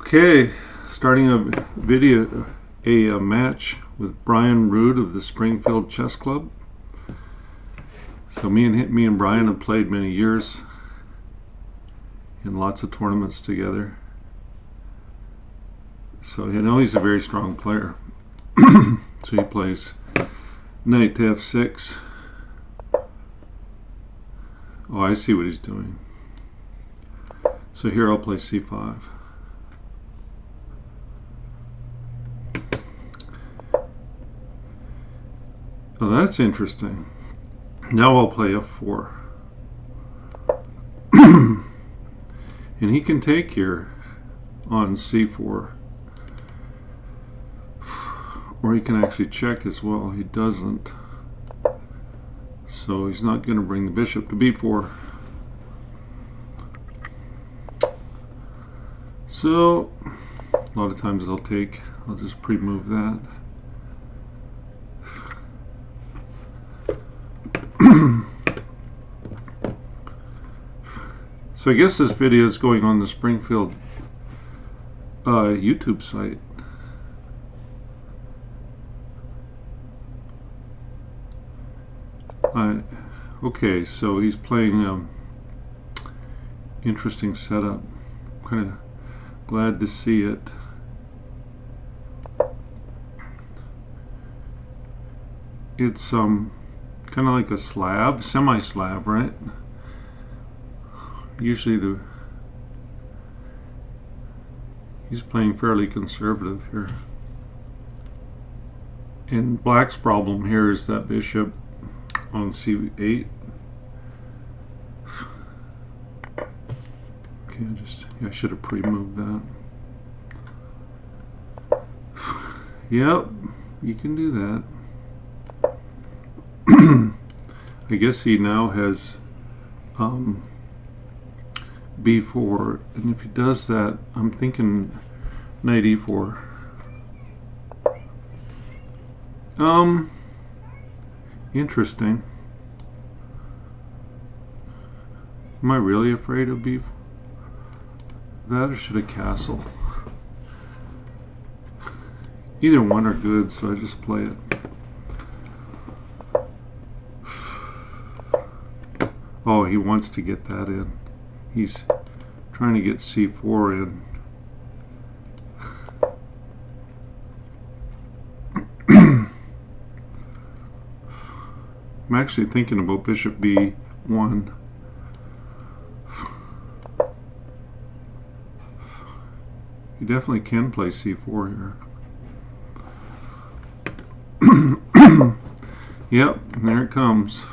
Okay, starting a match with Brian Rood of the Springfield Chess Club. So me and Brian have played many years in lots of tournaments together. So you know he's a very strong player. So he plays knight to f6. Oh, I see what he's doing. So here I'll play c5. Oh, that's interesting. Now I'll play f4. And he can take here on c4. Or he can actually check as well. He doesn't. So he's not going to bring the bishop to b4. So a lot of times I'll just pre-move that. So I guess this video is going on the Springfield YouTube site. Okay, so he's playing interesting setup. I'm kind of glad to see it. It's kind of like a slab, semi-slab, right? Usually he's playing fairly conservative here. And black's problem here is that bishop on c8. Okay, I should have pre-moved that. Yep, you can do that. I guess he now has b4, and if he does that, I'm thinking knight e4. Interesting. Am I really afraid of b4? That or should I castle? Either one are good, so I just play it. Oh, he wants to get that in. He's trying to get c4 in. I'm actually thinking about bishop b1. You definitely can play c4 here. Yep, and there it comes.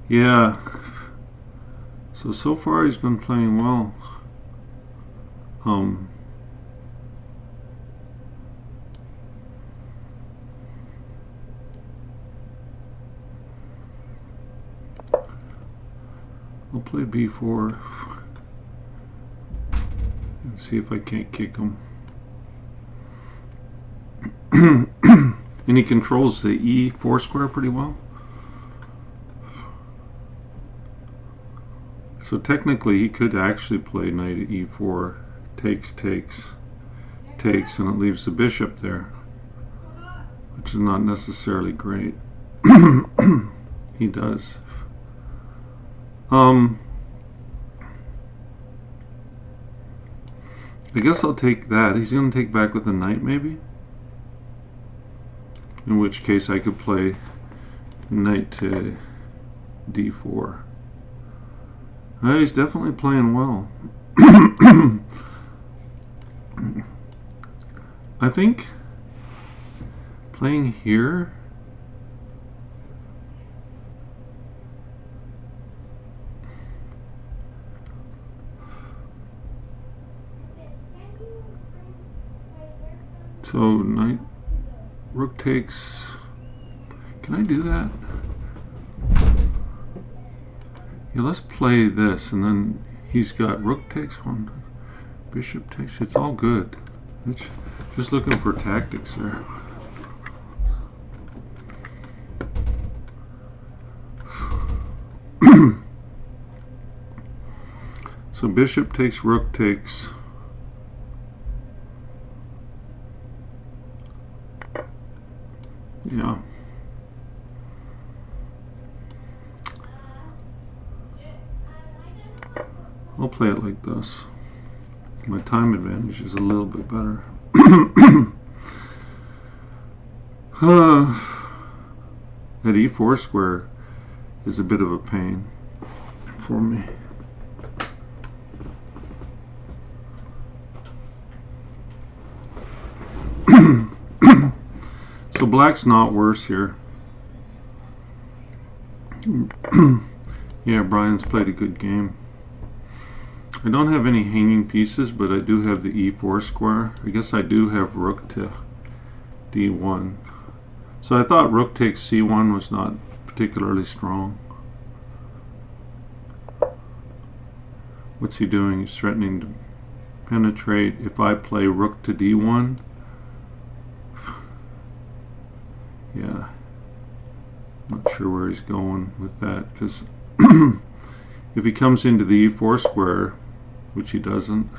Yeah. So far he's been playing well. I'll play b4 and see if I can't kick him. And he controls the e4 square pretty well. So technically he could actually play knight e4, takes, and it leaves the bishop there, which is not necessarily great. He does. I guess I'll take that. He's going to take back with a knight maybe, in which case I could play knight to d4. He's definitely playing well. I think playing here so knight rook takes. Can I do that? Yeah, let's play this, and then he's got rook takes one, bishop takes. It's all good. Just looking for tactics there. So bishop takes, rook takes. Yeah. I'll play it like this. My time advantage is a little bit better. That e4 square is a bit of a pain for me. So black's not worse here. Yeah, Brian's played a good game. I don't have any hanging pieces, but I do have the e4 square. I guess I do have rook to d1. So I thought rook takes c1 was not particularly strong. What's he doing? He's threatening to penetrate. If I play rook to d1, yeah, not sure where he's going with that, because if he comes into the e4 square, which he doesn't,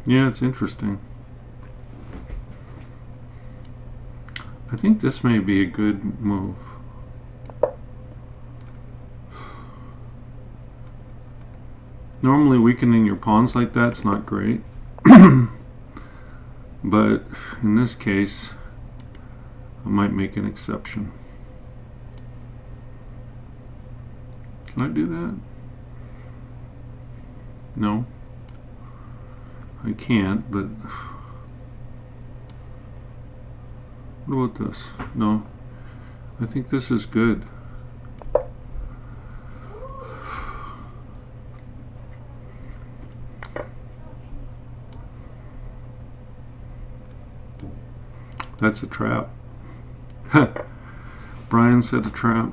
yeah, it's interesting. I think this may be a good move. Normally weakening your pawns like that's not great. But in this case, I might make an exception. Can I do that? No. I can't, but what about this? No. I think this is good. That's a trap. Brian said a trap.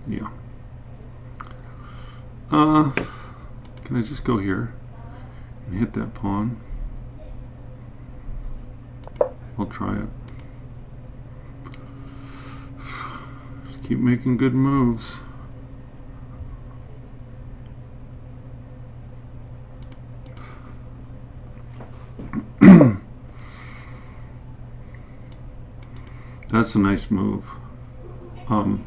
Yeah. Can I just go here and hit that pawn? I'll try it. Just keep making good moves. That's a nice move. I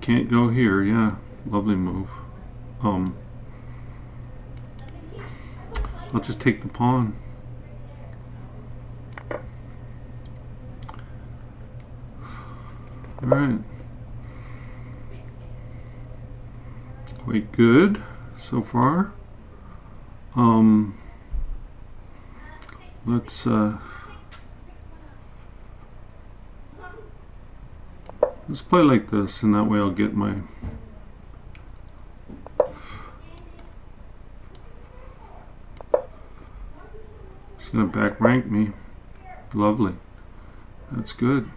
can't go here. Yeah, lovely move. I'll just take the pawn. All right. Quite good so far. Let's play like this, and that way I'll get my It's gonna back rank me. Lovely. That's good,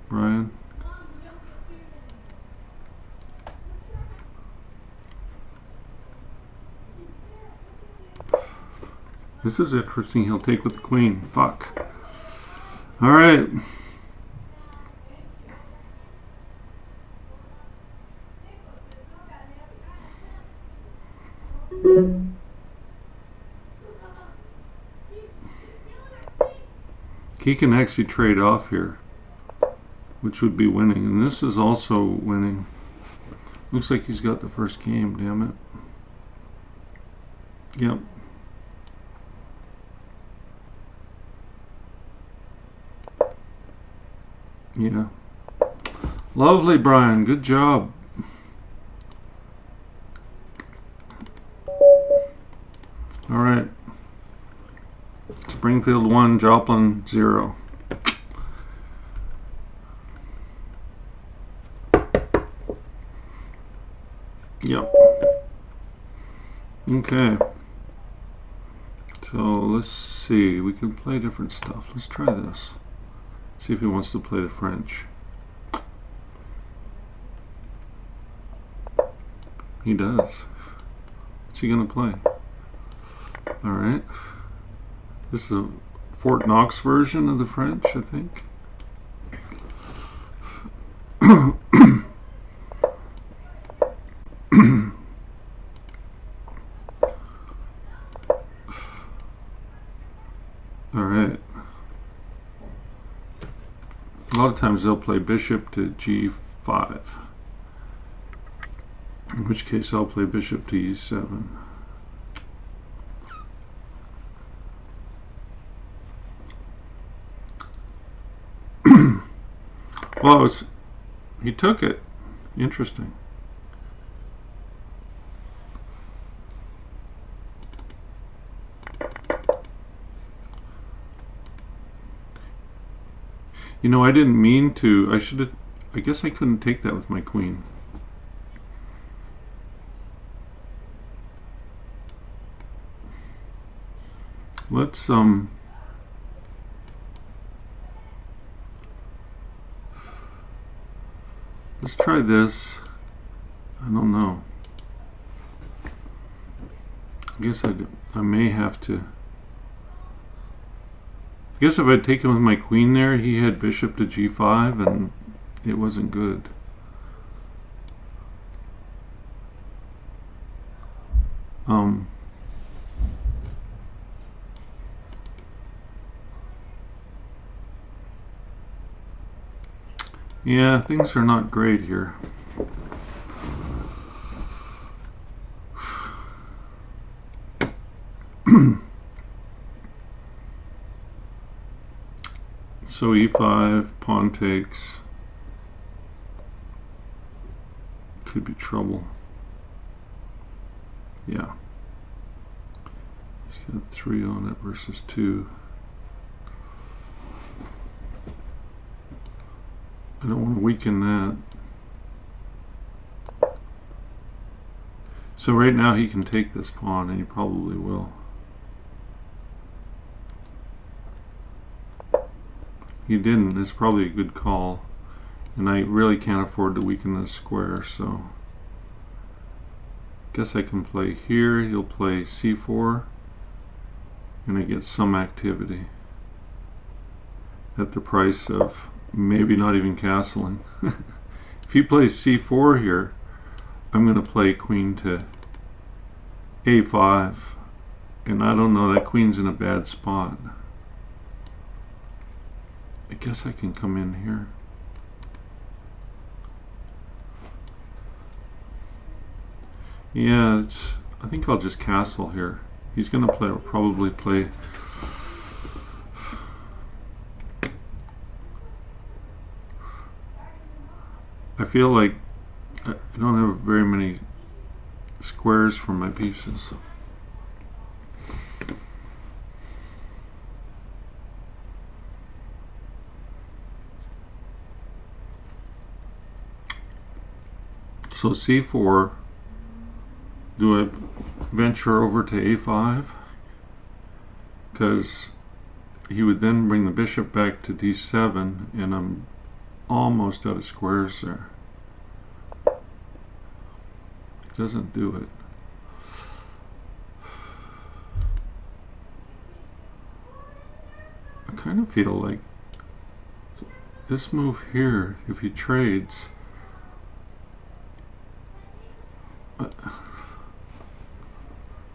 Brian. This is interesting. He'll take with the queen. Fuck. All right. He can actually trade off here, which would be winning, and this is also winning. Looks like he's got the first game, damn it. Yep. Yeah. Lovely, Brian. Good job. All right. Springfield 1, Joplin 0. Yep. Okay. So let's see. We can play different stuff. Let's try this. See if he wants to play the French. He does. What's he gonna play? Alright. This is a Fort Knox version of the French, I think. Alright. A lot of times they'll play bishop to g5. In which case I'll play bishop to e7. Well, he took it. Interesting. You know, I didn't mean to. I guess I couldn't take that with my queen. Let's try this. I don't know. I guess I may have to. I guess if I'd taken with my queen there, he had bishop to g5 and it wasn't good. Yeah, things are not great here. So e5, pawn takes. Could be trouble. Yeah. He's got 3 on it versus 2. I don't want to weaken that. So right now he can take this pawn, and he probably will. He didn't. It's probably a good call. And I really can't afford to weaken this square, so guess I can play here. He'll play c4, and I get some activity at the price of maybe not even castling. If he plays c4 here, I'm going to play queen to a5, and I don't know, that queen's in a bad spot. I guess I can come in here. Yeah, I think I'll just castle here. He's going to probably play. I feel like I don't have very many squares for my pieces. So c4. Do I venture over to a5? Because he would then bring the bishop back to d7, and I'm almost out of squares there. Doesn't do it. I kind of feel like this move here, if he trades,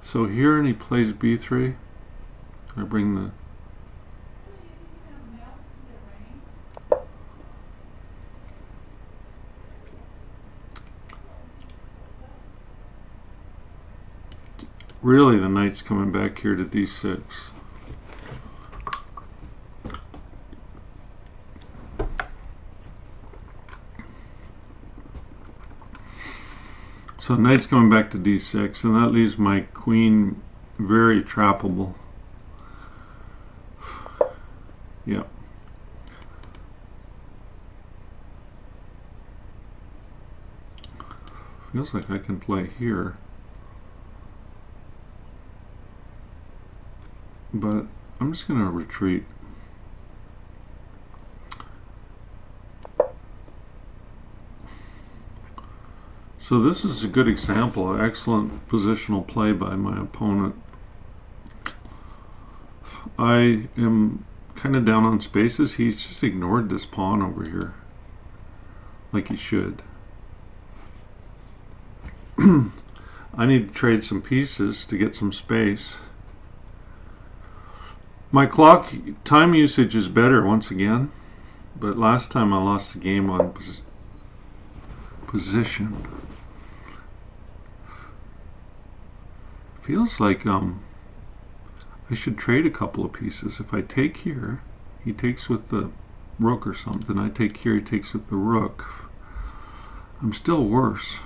so here, and he plays b3. I bring the really, the knight's coming back here to d6. So knight's coming back to d6, and that leaves my queen very trappable. Yep. Feels like I can play here. but I'm just going to retreat. So this is a good example of excellent positional play by my opponent. I am kind of down on spaces. He's just ignored this pawn over here, like he should. I need to trade some pieces to get some space. My clock time usage is better once again, but last time I lost the game on position. Feels like I should trade a couple of pieces. If I take here, he takes with the rook or something. I take here, he takes with the rook. I'm still worse.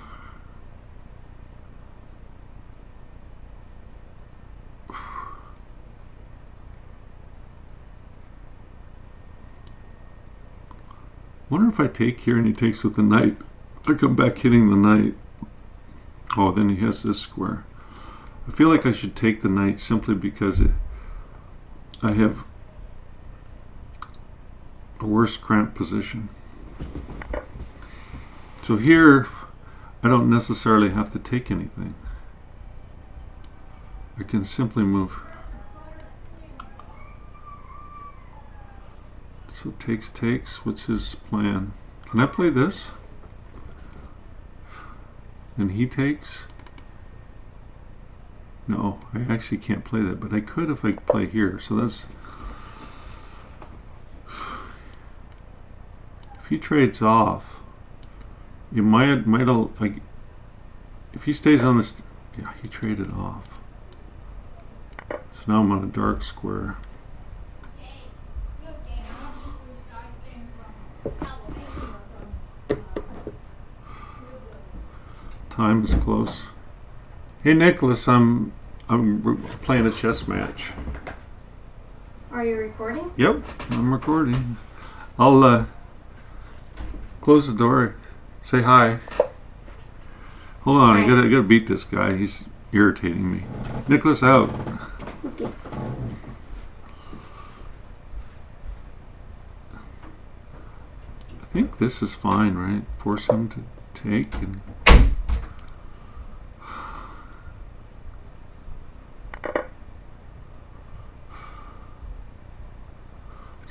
Wonder if I take here and he takes with the knight. I come back hitting the knight. Oh, then he has this square. I feel like I should take the knight simply because I have a worse cramped position. So here, I don't necessarily have to take anything. I can simply move. So takes. What's his plan? Can I play this? And he takes? No, I actually can't play that, but I could if I play here. So that's... If he trades off, you might like... If he stays on this... Yeah, he traded off. So now I'm on a dark square. Time is close. Hey Nicholas, I'm playing a chess match. Are you recording? Yep, I'm recording. I'll close the door. Say hi. Hold on, Hi. I gotta beat this guy. He's irritating me. Nicholas, out. Okay. I think this is fine, right? Force him to take and...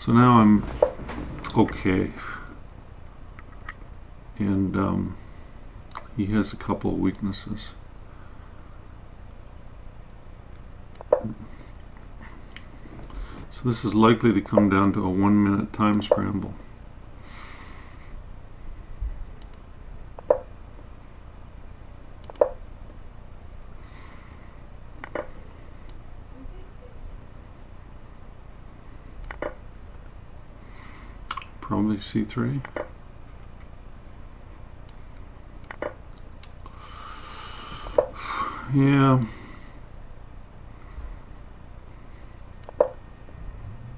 So now I'm okay. And he has a couple of weaknesses. So this is likely to come down to a 1-minute time scramble. Probably c3. Yeah.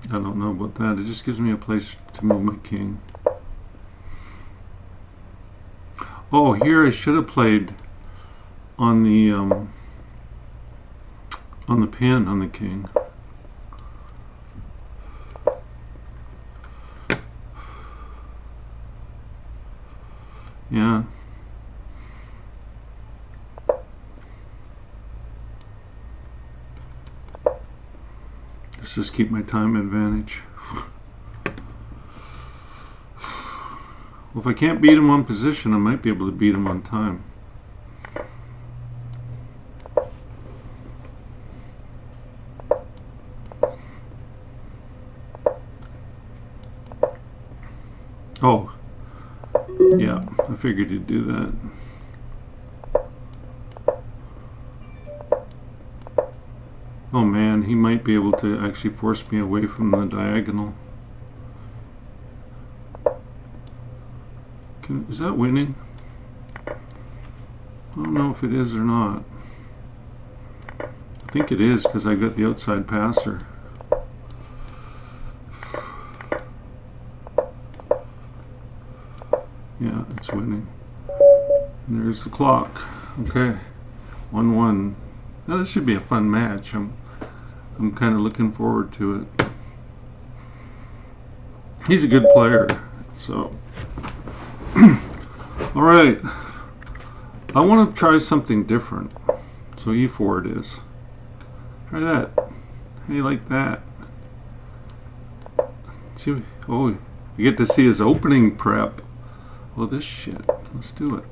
I don't know about that. It just gives me a place to move my king. Oh, here I should have played on the pin on the king. Yeah. Let's just keep my time advantage. Well, if I can't beat him on position, I might be able to beat him on time. Oh. Yeah, I figured you'd do that. Oh man, he might be able to actually force me away from the diagonal. Is that winning? I don't know if it is or not. I think it is because I got the outside passer. Yeah, it's winning. And there's the clock. Okay, 1-1. Now this should be a fun match. I'm kind of looking forward to it. He's a good player, so. All right. I want to try something different. So E4 it is. Try that. How do you like that? See, oh, you get to see his opening prep. Oh, this shit. Let's do it.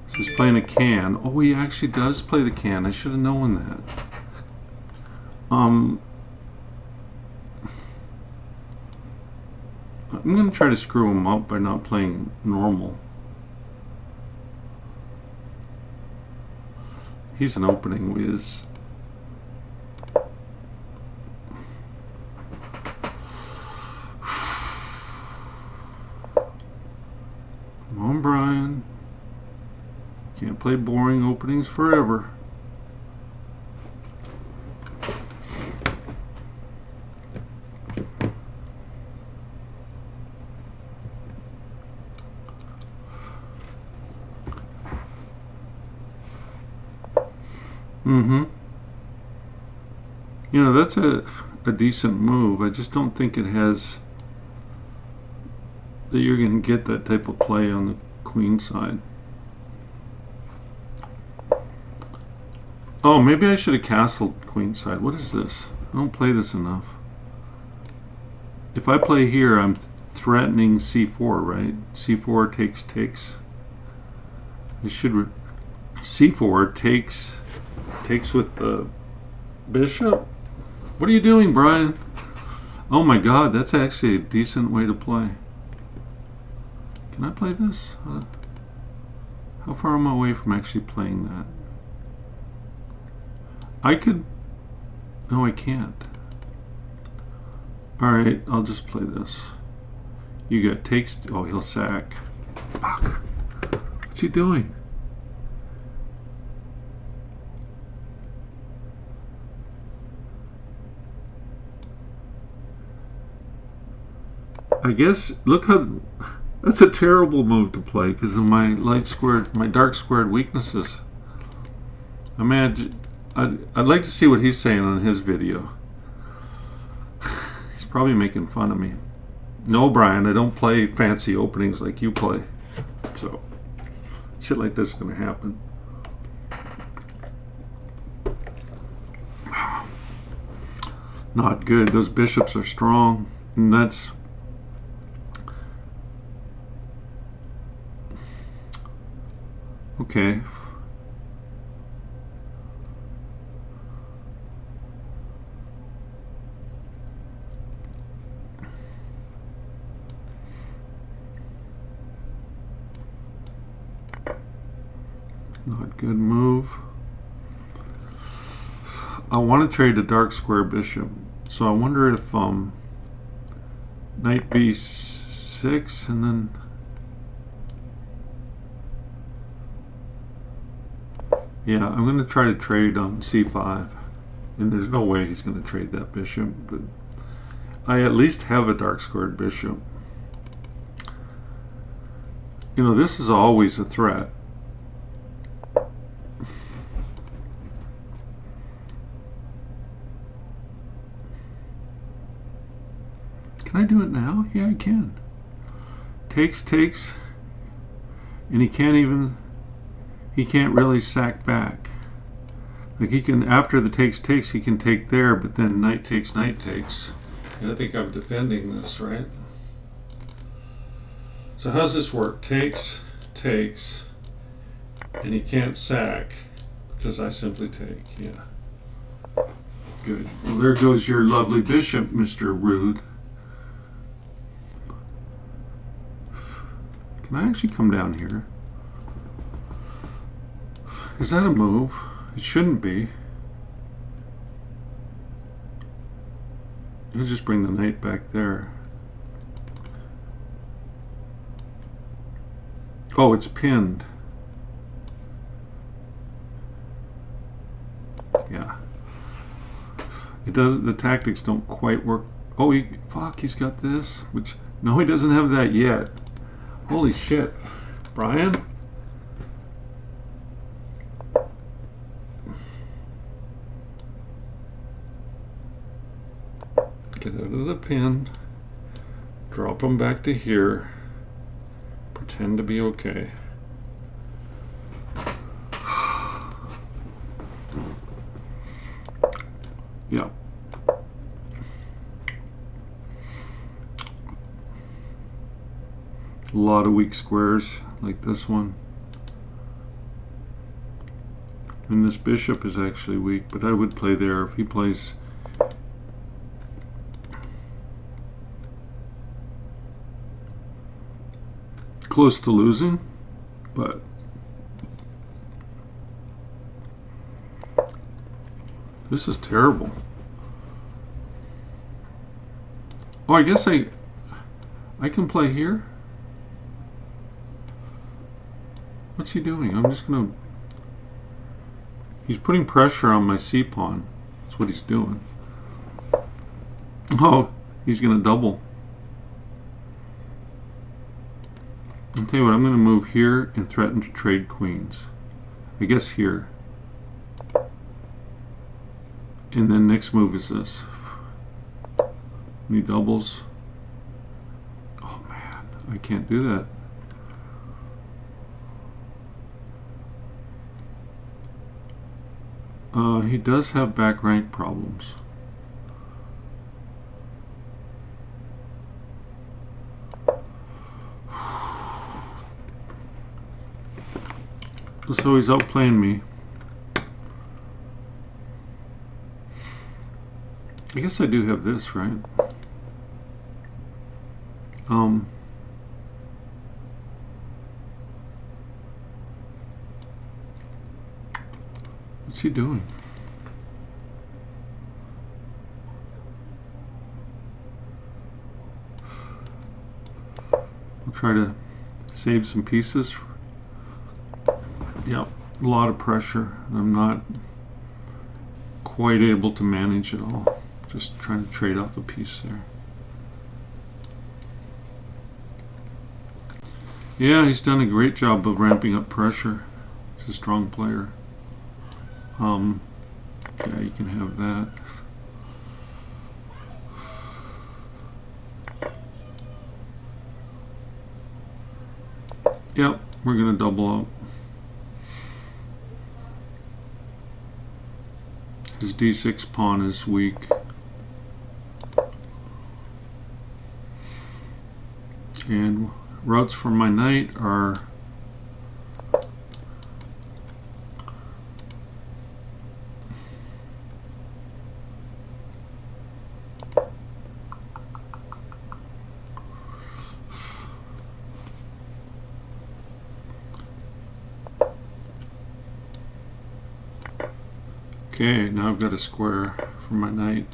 So he's playing a can. Oh, he actually does play the can. I should have known that. I'm going to try to screw him up by not playing normal. He's an opening whiz. Come on, Brian. Can't play boring openings forever. You know, that's a decent move. I just don't think it has that you're going to get that type of play on the queen side. Oh, maybe I should have castled queen side. What is this? I don't play this enough. If I play here, I'm threatening c4, right? c4 takes. I should c4 takes with the bishop. What are you doing, Brian? Oh my God, that's actually a decent way to play. Can I play this? How far am I away from actually playing that? I could. No, I can't. All right, I'll just play this. You got takes. Oh, he'll sack. Fuck. What's he doing? I guess, look how, that's a terrible move to play because of my dark squared weaknesses. I'd like to see what he's saying on his video. He's probably making fun of me. No, Brian, I don't play fancy openings like you play. So, shit like this is going to happen. Not good. Those bishops are strong. And that's... Okay. Not good move. I want to trade a dark square bishop. So I wonder if knight b6 and then yeah, I'm going to try to trade on c5. And there's no way he's going to trade that bishop, but I at least have a dark squared bishop. You know, this is always a threat. Can I do it now? Yeah, I can. Takes, and he can't really sack back. Like he can, after the takes, he can take there, but then knight takes. And I think I'm defending this, right? So how's this work? Takes, and he can't sack because I simply take, yeah. Good. Well, there goes your lovely bishop, Mr. Rude. Can I actually come down here? Is that a move? It shouldn't be. I'll just bring the knight back there. Oh, it's pinned. Yeah. It does. The tactics don't quite work. Oh, he's got this. Which no, he doesn't have that yet. Holy shit, Brian. Get out of the pin. Drop them back to here. Pretend to be okay. Yeah. A lot of weak squares like this one. And this bishop is actually weak, but I would play there. If he plays close to losing, but this is terrible. Oh, I guess I can play here. What's he doing? I'm just gonna... He's putting pressure on my c-pawn. That's what he's doing. Oh, he's gonna double. I'll tell you what, I'm gonna move here and threaten to trade queens. I guess here. And then next move is this. When he doubles. Oh man, I can't do that. He does have back rank problems. So he's outplaying me. I guess I do have this, right? What's he doing? I'll try to save some pieces. Yep, a lot of pressure. I'm not quite able to manage it all. Just trying to trade off a piece there. Yeah, he's done a great job of ramping up pressure. He's a strong player. Yeah, you can have that. Yep, we're gonna double up. His d6 pawn is weak. And routes for my knight are okay. Now I've got a square for my knight.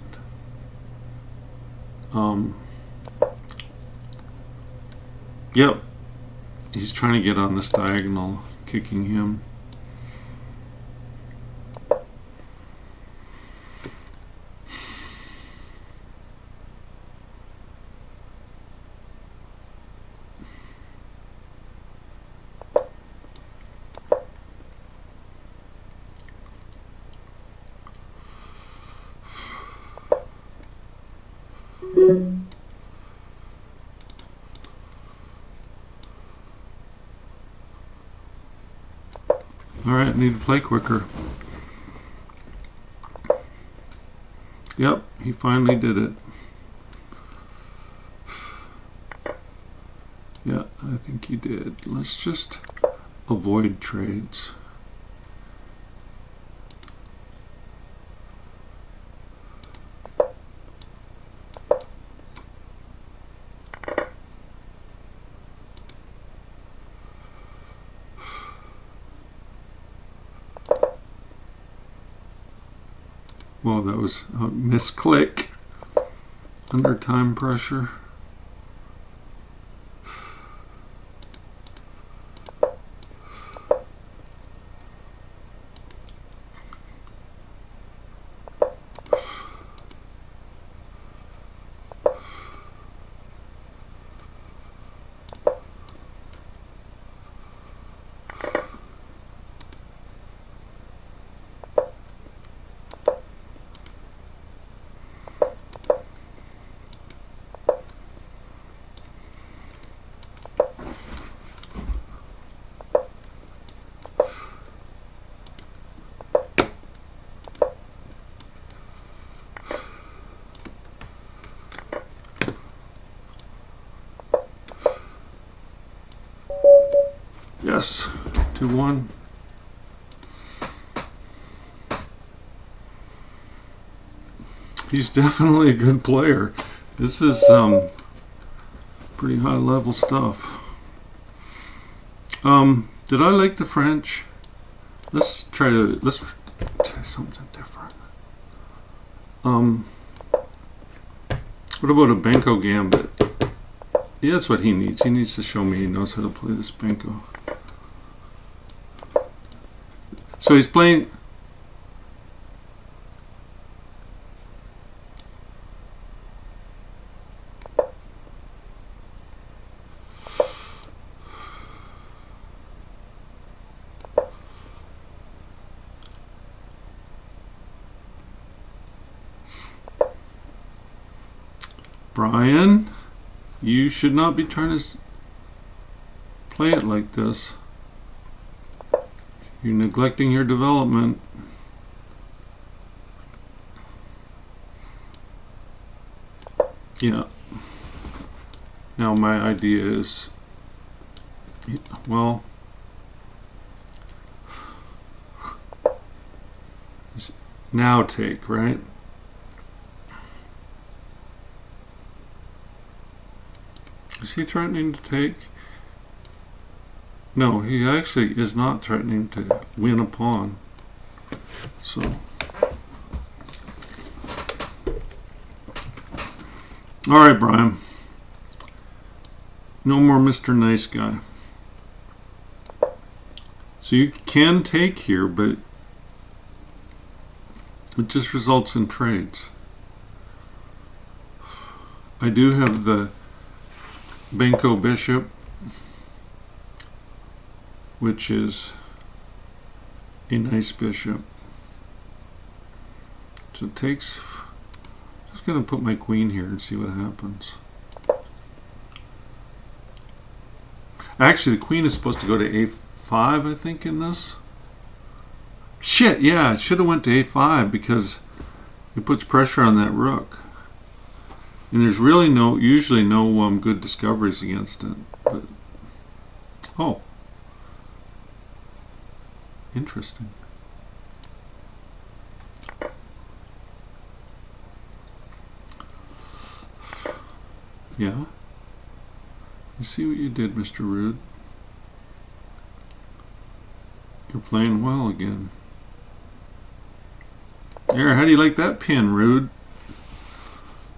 Yep, he's trying to get on this diagonal, kicking him. Alright, need to play quicker. Yep, he finally did it. Yeah, I think he did. Let's just avoid trades. Whoa, that was a misclick under time pressure. Yes, 2-1. He's definitely a good player. This is pretty high level stuff. Did I like the French? Let's try something different. What about a Benko Gambit? Yeah, that's what he needs. He needs to show me he knows how to play this Benko. So he's playing. Brian, you should not be trying to play it like this. You're neglecting your development. Yeah. Now my idea is, well, now take, right? Is he threatening to take? No, he actually is not threatening to win a pawn. So, all right, Brian. No more Mr. Nice Guy. So you can take here, but it just results in trades. I do have the Benko Bishop, which is a nice bishop. So it takes. Just gonna put my queen here and see what happens. Actually, the queen is supposed to go to a5, I think, in this. Shit, yeah, it should have went to a5 because it puts pressure on that rook. And there's really usually no good discoveries against it. But, oh. Interesting. Yeah. I see what you did, Mr. Rude. You're playing well again. There, how do you like that pin, Rude?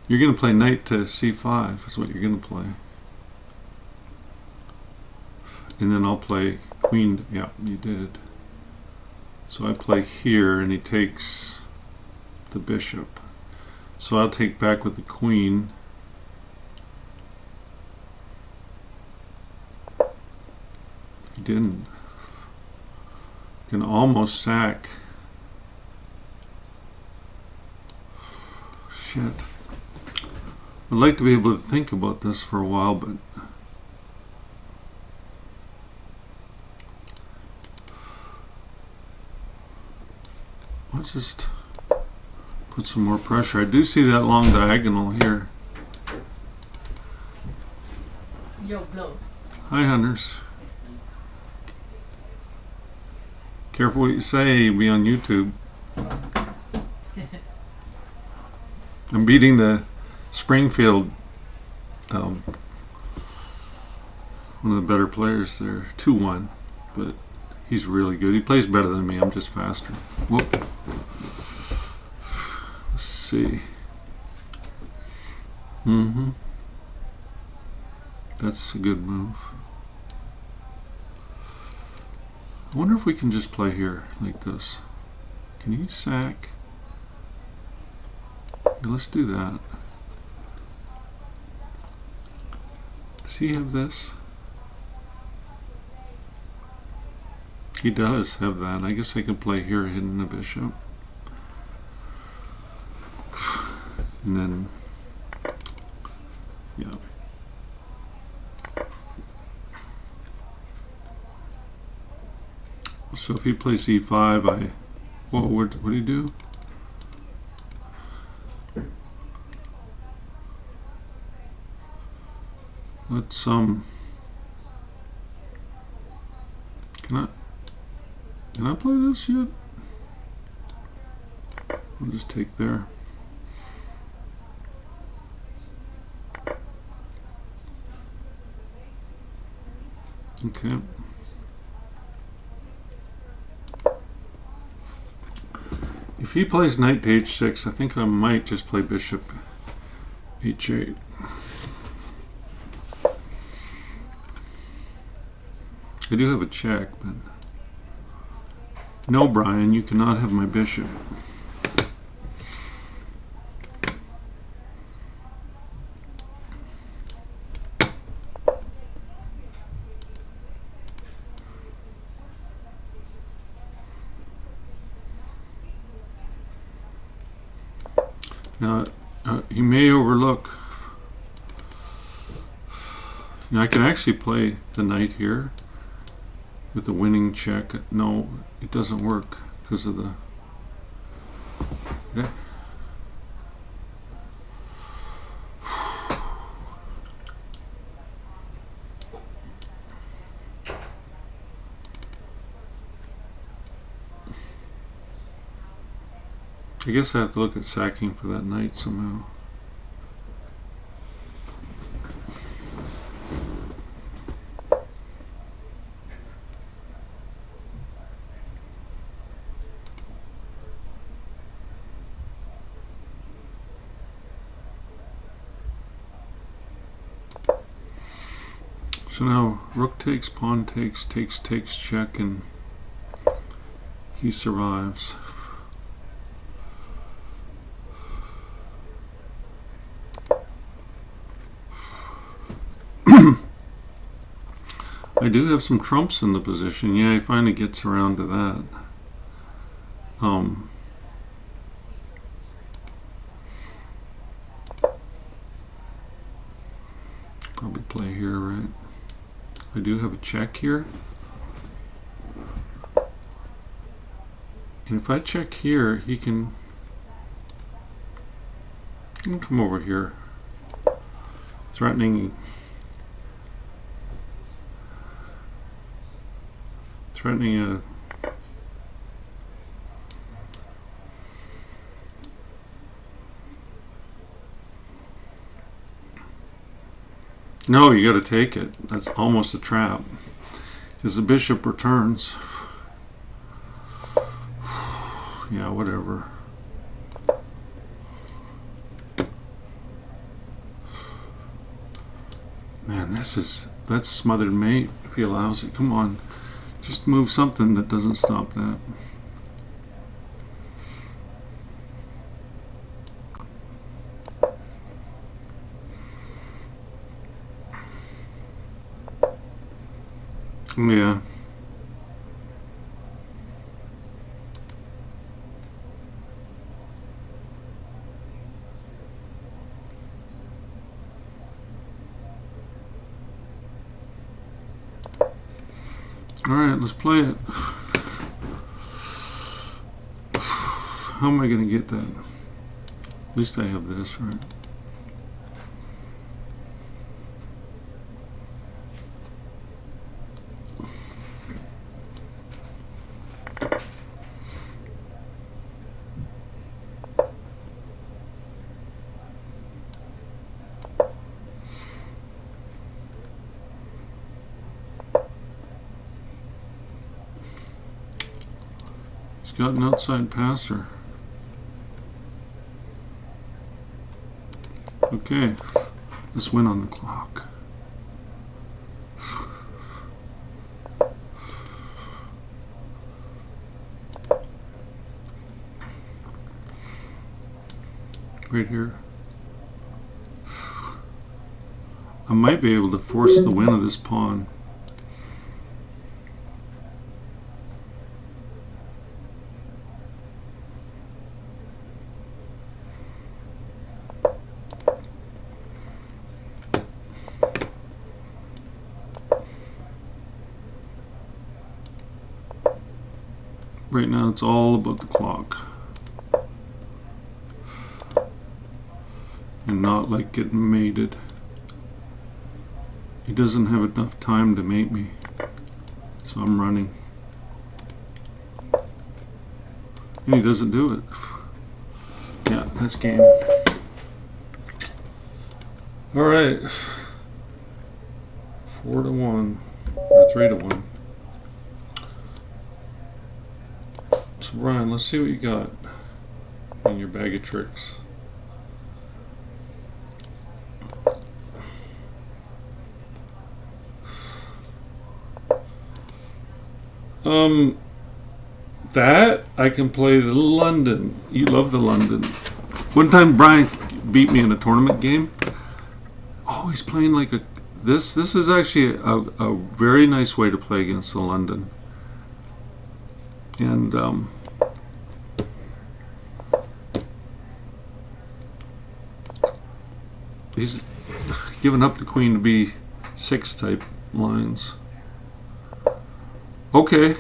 You're going to play knight to c5 is what you're going to play. And then I'll play queen. Yeah, you did. So I play here and he takes the bishop. So I'll take back with the queen. He didn't. Can almost sack. Shit. I'd like to be able to think about this for a while, but let's just put some more pressure. I do see that long diagonal here. Yo, blow. Hi, hunters. Careful what you say, you'll be on YouTube. I'm beating the Springfield, one of the better players there, 2-1, but he's really good. He plays better than me. I'm just faster. Whoop. Let's see. That's a good move. I wonder if we can just play here like this. Can he sack? Yeah, let's do that. Does he have this? He does have that. I guess I can play here hidden the bishop. And then, yeah. So if he plays e5, what do you do? Let's Can I play this yet? I'll just take there. Okay. If he plays knight to h6, I think I might just play bishop h8. I do have a check, but no, Brian, you cannot have my bishop. Now, you may overlook. I can actually play the knight here with a winning check. No, it doesn't work because of the. Okay. I guess I have to look at sacking for that knight somehow. So now rook takes, pawn takes, takes, check, and he survives. I do have some trumps in the position. Yeah, he finally gets around to that. Probably play here, right? I do have a check here. And if I check here, he can come over here. Threatening a no, you got to take it. That's almost a trap because the bishop returns. Yeah, whatever. Man, that's smothered mate if he allows it. Come on. Just move something that doesn't stop that. Yeah. All right, let's play it. How am I going to get that? At least I have this, right? He's got an outside passer. Okay, let's win on the clock. Right here. I might be able to force the win of this pawn. Right now it's all about the clock. And not like getting mated. He doesn't have enough time to mate me. So I'm running. And he doesn't do it. Yeah, that's game. All right. 4-1 or 3-1. So Brian, let's see what you got in your bag of tricks. That I can play the London. You love the London. One time Brian beat me in a tournament game. Oh, he's playing like a this. This is actually a very nice way to play against the London. And he's given up the queen to b6 type lines. Okay.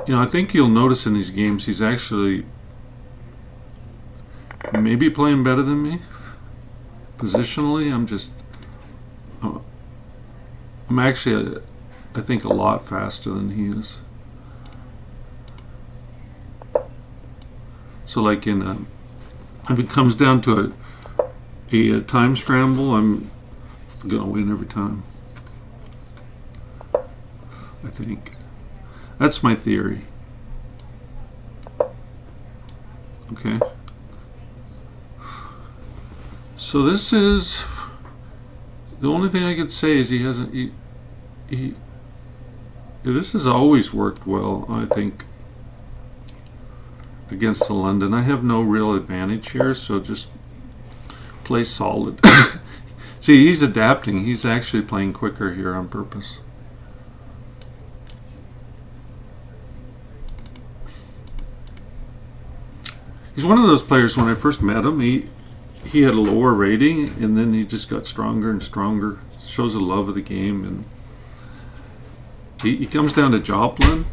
You know, I think you'll notice in these games he's actually maybe playing better than me. Positionally, I'm actually, I think, a lot faster than he is. So like if it comes down to a time scramble, I'm gonna win every time. I think. That's my theory. Okay. So this is the only thing I could say is he hasn't. This has always worked well, I think, against the London. I have no real advantage here, so just play solid. See, he's adapting. He's actually playing quicker here on purpose. He's one of those players, when I first met him, he had a lower rating, and then he just got stronger and stronger. Shows a love of the game, and he comes down to Joplin,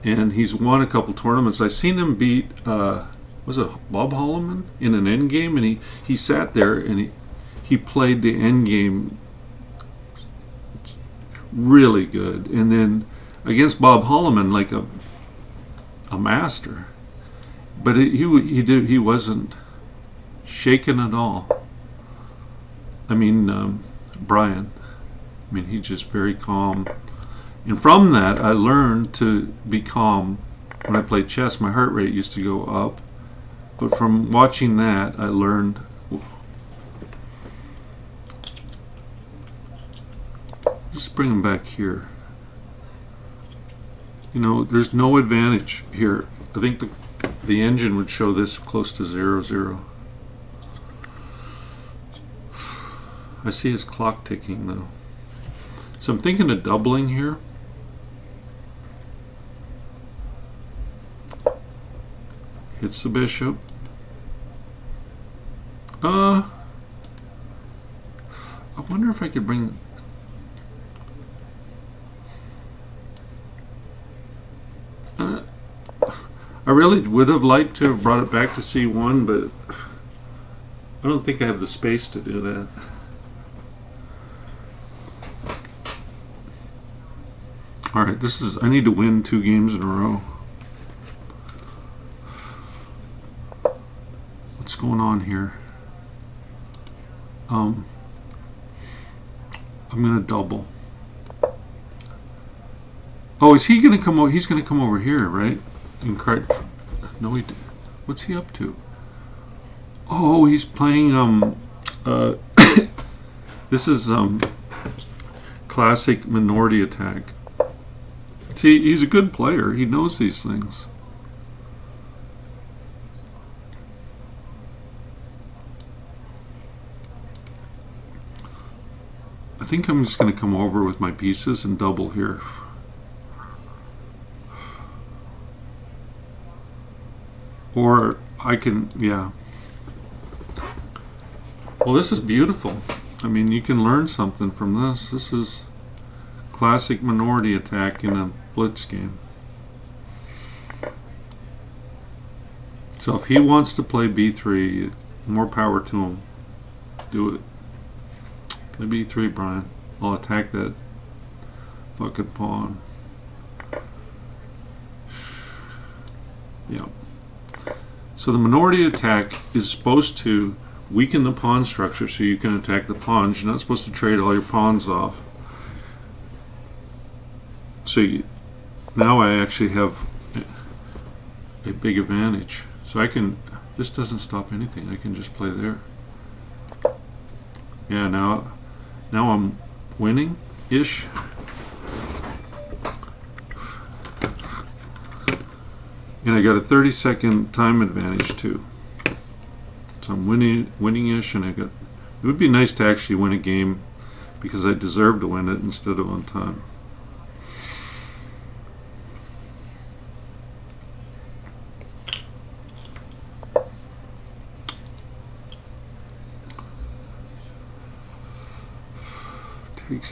and he's won a couple tournaments. I seen him beat, was it Bob Holloman in an end game, and he sat there and he played the end game really good, and then against Bob Holloman like a master. But he wasn't shaken at all. I mean, Brian. I mean, he's just very calm. And from that, I learned to be calm. When I played chess, my heart rate used to go up. But from watching that, I learned. Just bring him back here. You know, there's no advantage here. I think the engine would show this close to 0-0. I see his clock ticking though. So I'm thinking of doubling here. Hits the bishop. I wonder if I could bring. I really would have liked to have brought it back to C1, but I don't think I have the space to do that. Alright, I need to win 2 games in a row. What's going on here? I'm gonna double. Oh, is he gonna come over? He's gonna come over here, right? No, what's he up to? Oh, he's playing this is classic minority attack. See, he's a good player. He knows these things. I think I'm just going to come over with my pieces and double here. Or I can, yeah. Well, this is beautiful. I mean, you can learn something from this. This is classic minority attack in a blitz game. So if he wants to play b3, more power to him. Do it. Play b3, Brian. I'll attack that fucking pawn. Yeah. So the minority attack is supposed to weaken the pawn structure so you can attack the pawns. You're not supposed to trade all your pawns off. So now I actually have a big advantage. So I can, this doesn't stop anything. I can just play there. Yeah, now I'm winning-ish. And I got a 30-second time advantage too. So I'm winning-ish, and it would be nice to actually win a game because I deserve to win it instead of on time.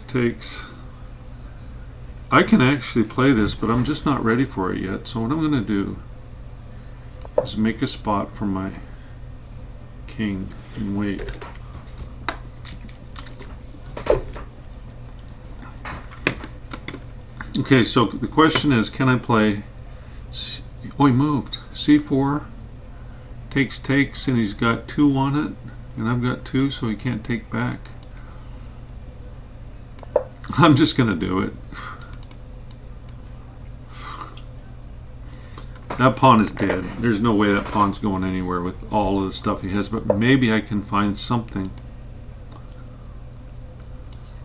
Takes. I can actually play this, but I'm just not ready for it yet. So what I'm going to do is make a spot for my king and wait. Okay, so the question is, can I play? Oh, he moved. C4 takes, and he's got 2 on it, and I've got 2, so he can't take back. I'm just going to do it. That pawn is dead. There's no way that pawn's going anywhere with all of the stuff he has, but maybe I can find something.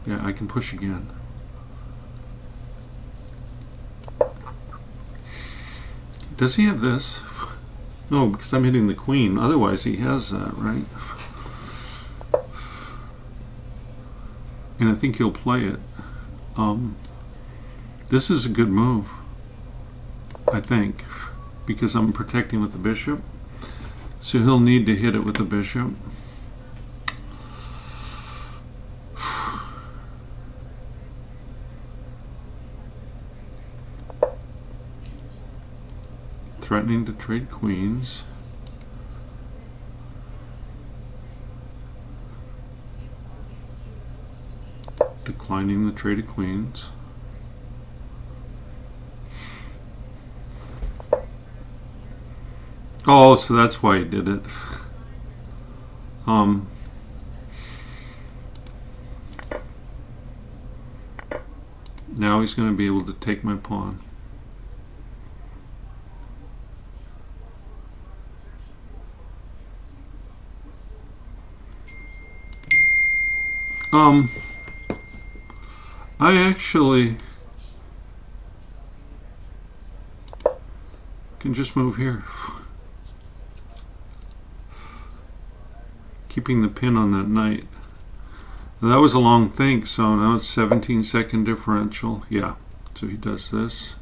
Yeah, I can push again. Does he have this? No, because I'm hitting the queen. Otherwise, he has that, right? And I think he'll play it. This is a good move, I think, because I'm protecting with the bishop. So he'll need to hit it with the bishop. Threatening to trade queens. Declining the trade of queens. Oh, so that's why he did it. Now he's going to be able to take my pawn. I actually can just move here. Keeping the pin on that knight. Now that was a long think, so now it's 17-second differential. Yeah, so he does this.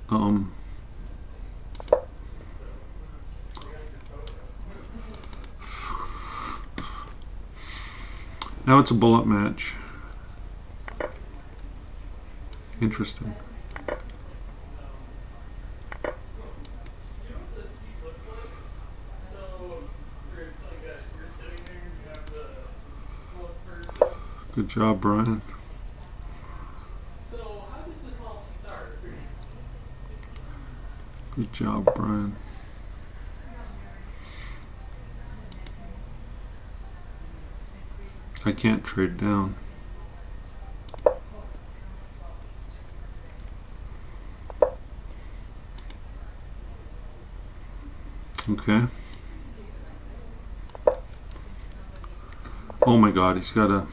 Now it's a bullet match. Interesting. Good job, Brian. So how did this all start? Good job, Brian. I can't trade down. Okay. Oh my God, he's got a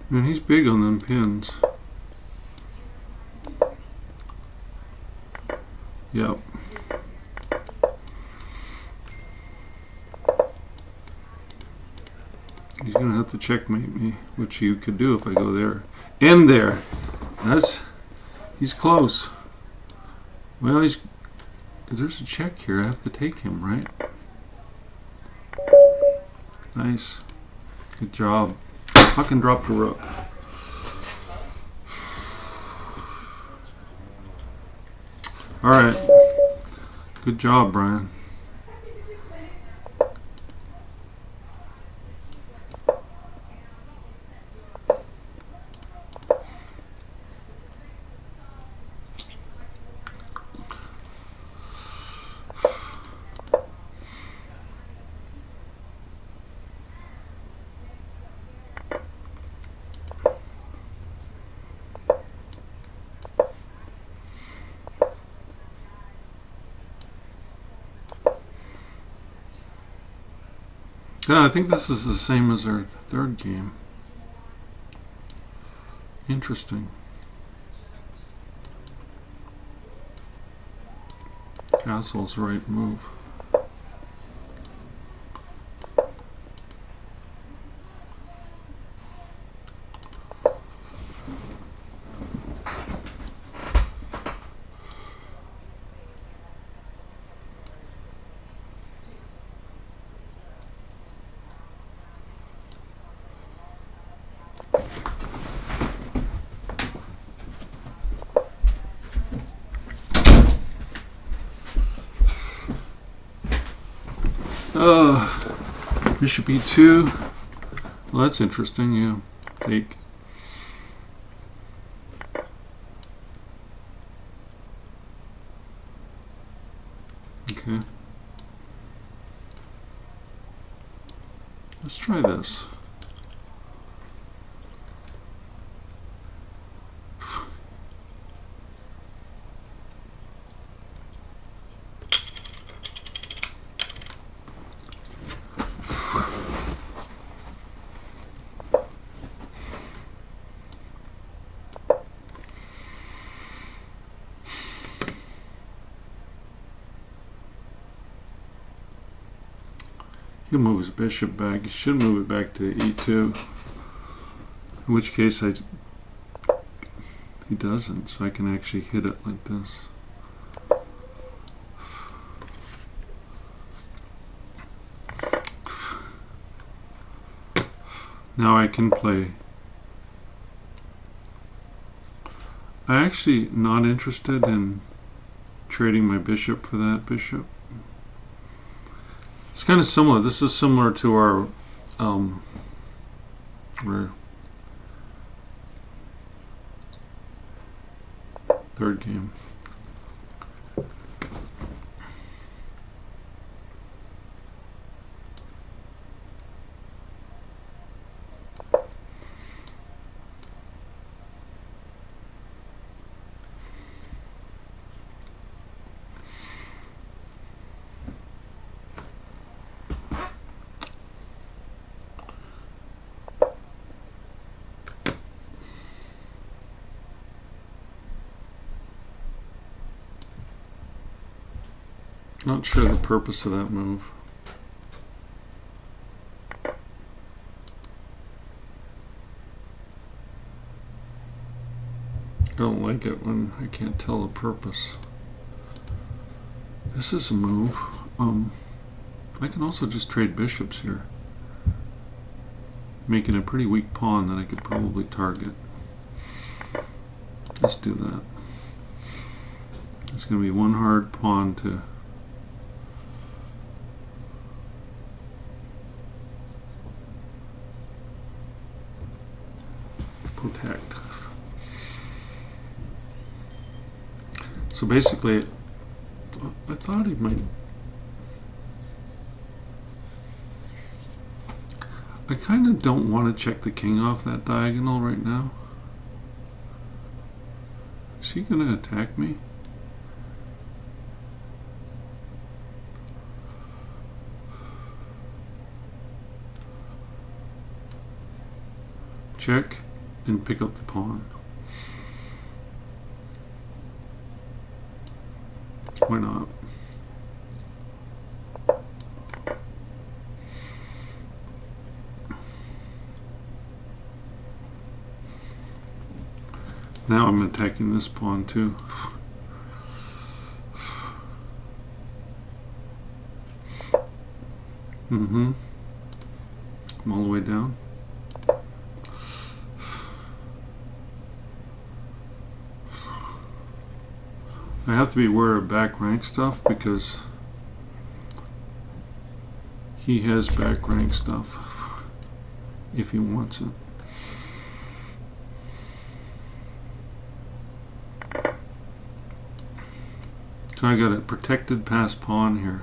man, he's big on them pins. Yep. He's going to have to checkmate me, which you could do if I go there. And there. He's close. Well, there's a check here. I have to take him, right? Nice. Good job. Fucking drop the rook. Alright. Good job, Brian. Yeah, I think this is the same as our third game. Interesting. Castle's right move. Bishop e2. Well, that's interesting. Yeah, take. Okay. Let's try this. He'll move his bishop back. He should move it back to e2. In which case he doesn't, so I can actually hit it like this. Now I can play. I'm actually not interested in trading my bishop for that bishop. It's kind of similar. This is similar to our third game. Not sure the purpose of that move. I don't like it when I can't tell the purpose. This is a move. I can also just trade bishops here, making a pretty weak pawn that I could probably target. Let's do that. It's going to be one hard pawn to protect. So basically, I thought he might. I kind of don't want to check the king off that diagonal right now. Is he going to attack me? Check and pick up the pawn. Why not? Now I'm attacking this pawn too. Mm-hmm. I'm all the way down. I have to be aware of back rank stuff because he has back rank stuff if he wants it. So I got a protected pass pawn here.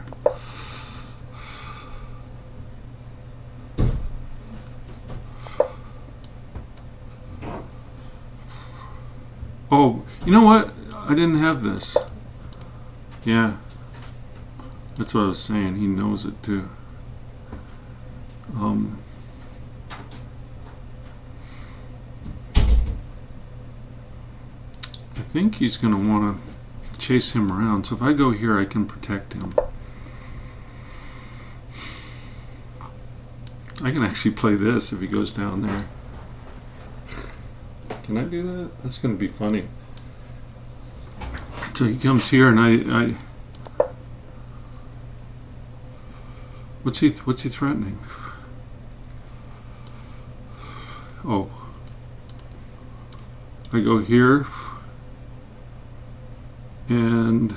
Oh, you know what? I didn't have this. Yeah. That's what I was saying. He knows it too. I think he's going to want to chase him around. So if I go here, I can protect him. I can actually play this if he goes down there. Can I do that? That's going to be funny. So he comes here, and I what's he threatening? Oh, I go here, and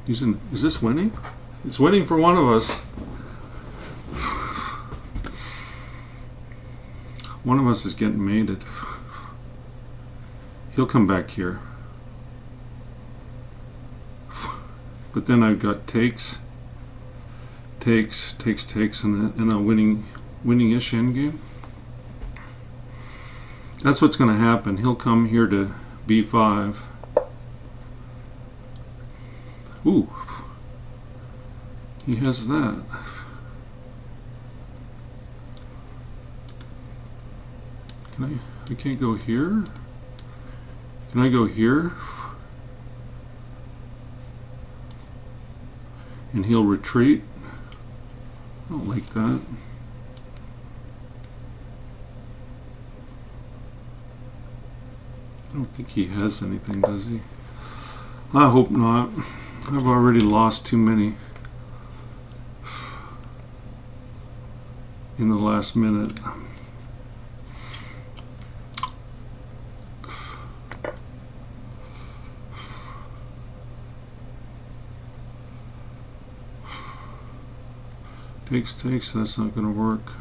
he's in. Is this winning? It's winning for one of us. One of us is getting mated. He'll come back here. But then I've got takes, and a winning-ish endgame. That's what's going to happen. He'll come here to b5. Ooh. He has that. I can't go here? Can I go here? And he'll retreat. I don't like that. I don't think he has anything, does he? I hope not. I've already lost too many in the last minute. Takes, that's not going to work.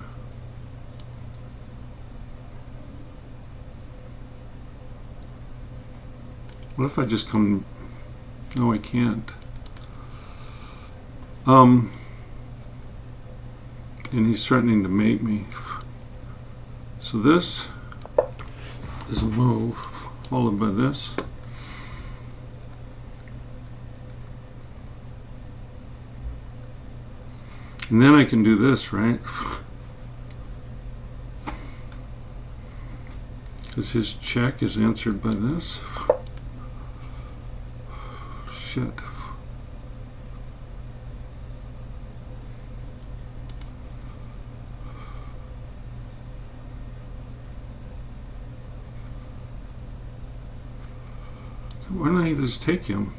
What if I just come? No, I can't. And he's threatening to mate me. So this is a move, followed by this. And then I can do this, right? Because his check is answered by this. Shit. Why don't I just take him?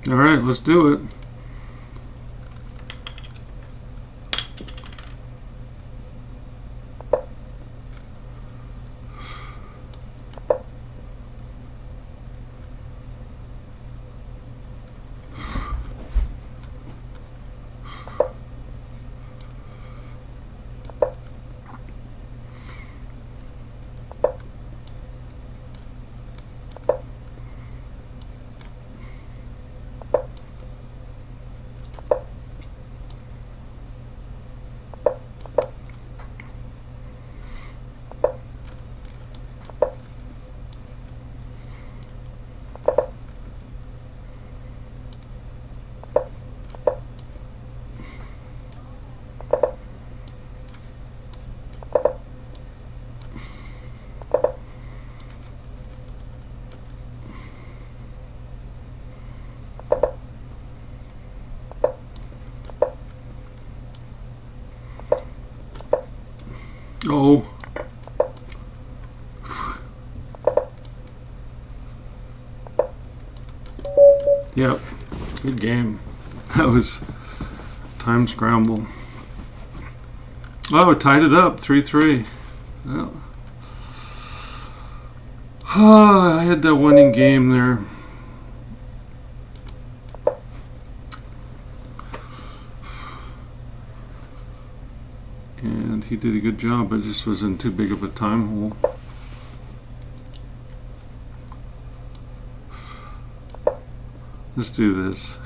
All right, let's do it. Go. Yep. Good game. That was time scramble. Oh, it tied it up 3-3. Well, I had that winning game there. And he did a good job. I just was in too big of a time hole. Let's do this.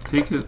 Take it.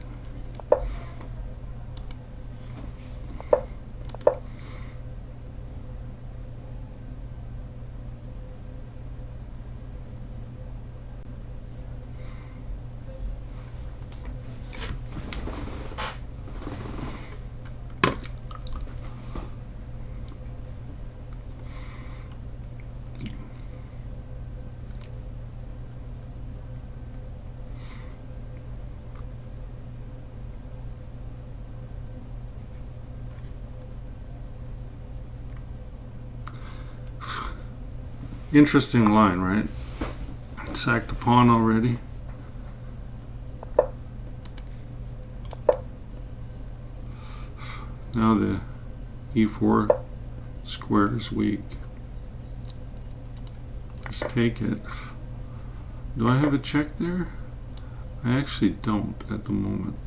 Interesting line, right? Sacked a pawn already. Now the e4 square is weak. Let's take it. Do I have a check there? I actually don't at the moment.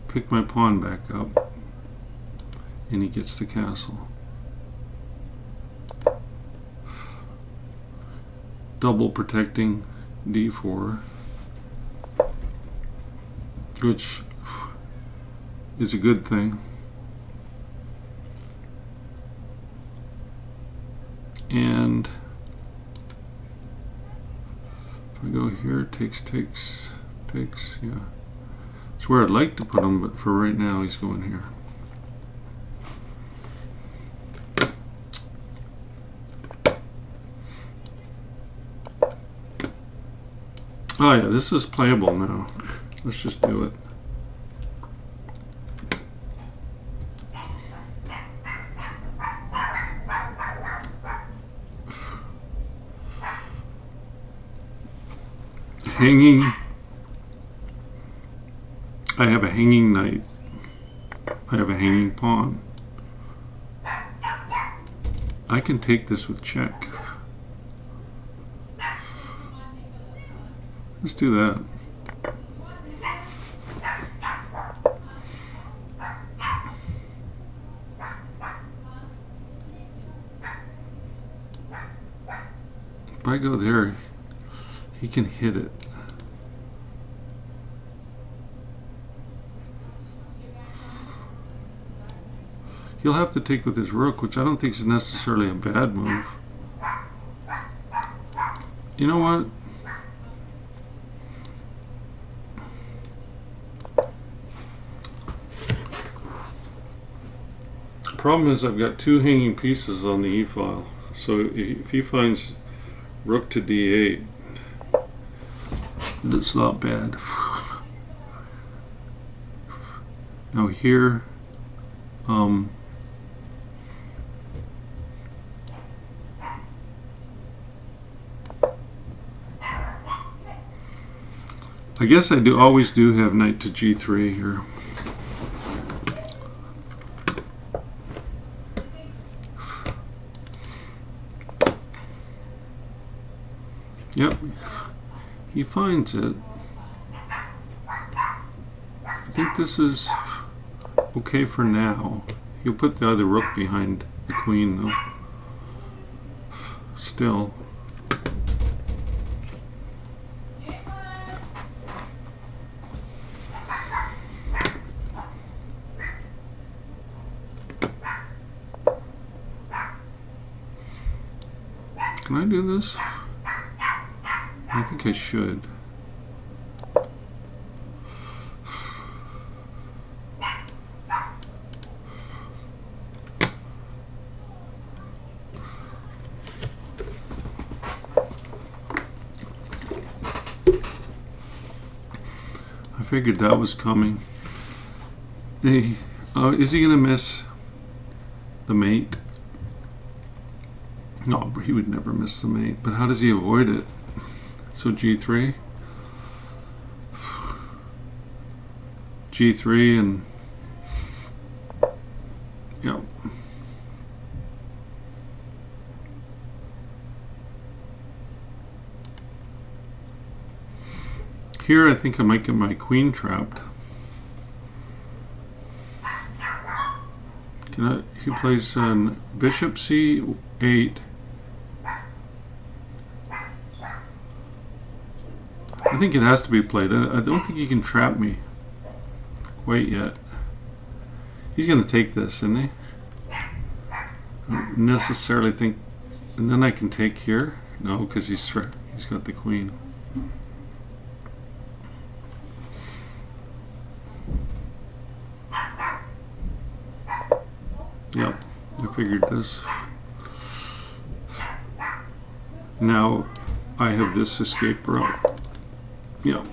Pick my pawn back up, and he gets the castle. Double protecting d4, which is a good thing. And if I go here, takes, yeah. It's where I'd like to put him, but for right now he's going here. Oh yeah, this is playable now. Let's just do it. Hanging. I have a hanging knight. I have a hanging pawn. I can take this with check. Let's do that. If I go there, he can hit it. He'll have to take with his rook, which I don't think is necessarily a bad move. You know what? Problem is I've got two hanging pieces on the e-file. So if he finds rook to d8, that's not bad. Now here, I guess I always do have knight to g3 here. Yep, he finds it. I think this is okay for now. He'll put the other rook behind the queen though. Still. Can I do this? I think I should. I figured that was coming. Is he gonna miss the mate? No, he would never miss the mate. But how does he avoid it? So G3, G3, and yeah. Here, I think I might get my queen trapped. He plays bishop c8. I think it has to be played. I don't think he can trap me quite yet. He's going to take this, isn't he? I don't necessarily think. And then I can take here. No, because he's got the queen. Yep, I figured this. Now I have this escape route. Yep.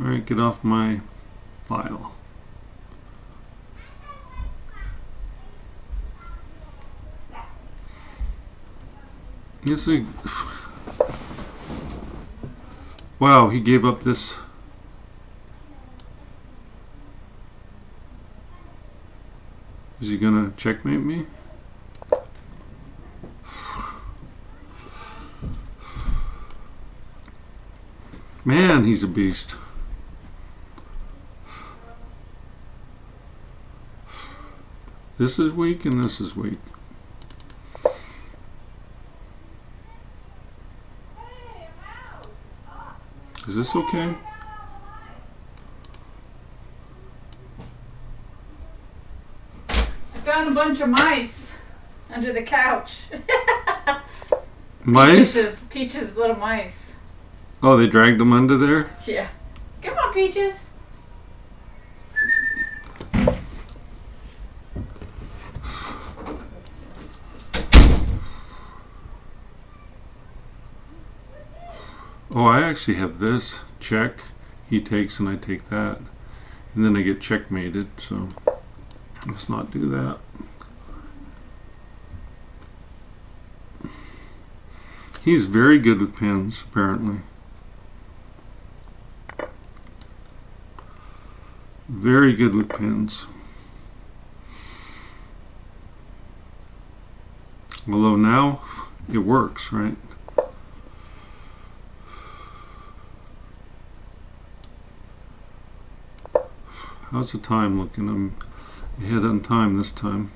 Alright, get off my file. This is wow, he gave up this. Is he gonna checkmate me? Man, he's a beast. This is weak and this is weak. Is this okay? I found a bunch of mice under the couch. Mice? Peaches little mice. Oh, they dragged them under there? Yeah. Come on, Peaches. Oh, I actually have this. Check. He takes and I take that. And then I get checkmated, so let's not do that. He's very good with pins, apparently. Very good with pins. Although now it works, right? How's the time looking? I'm ahead on time this time.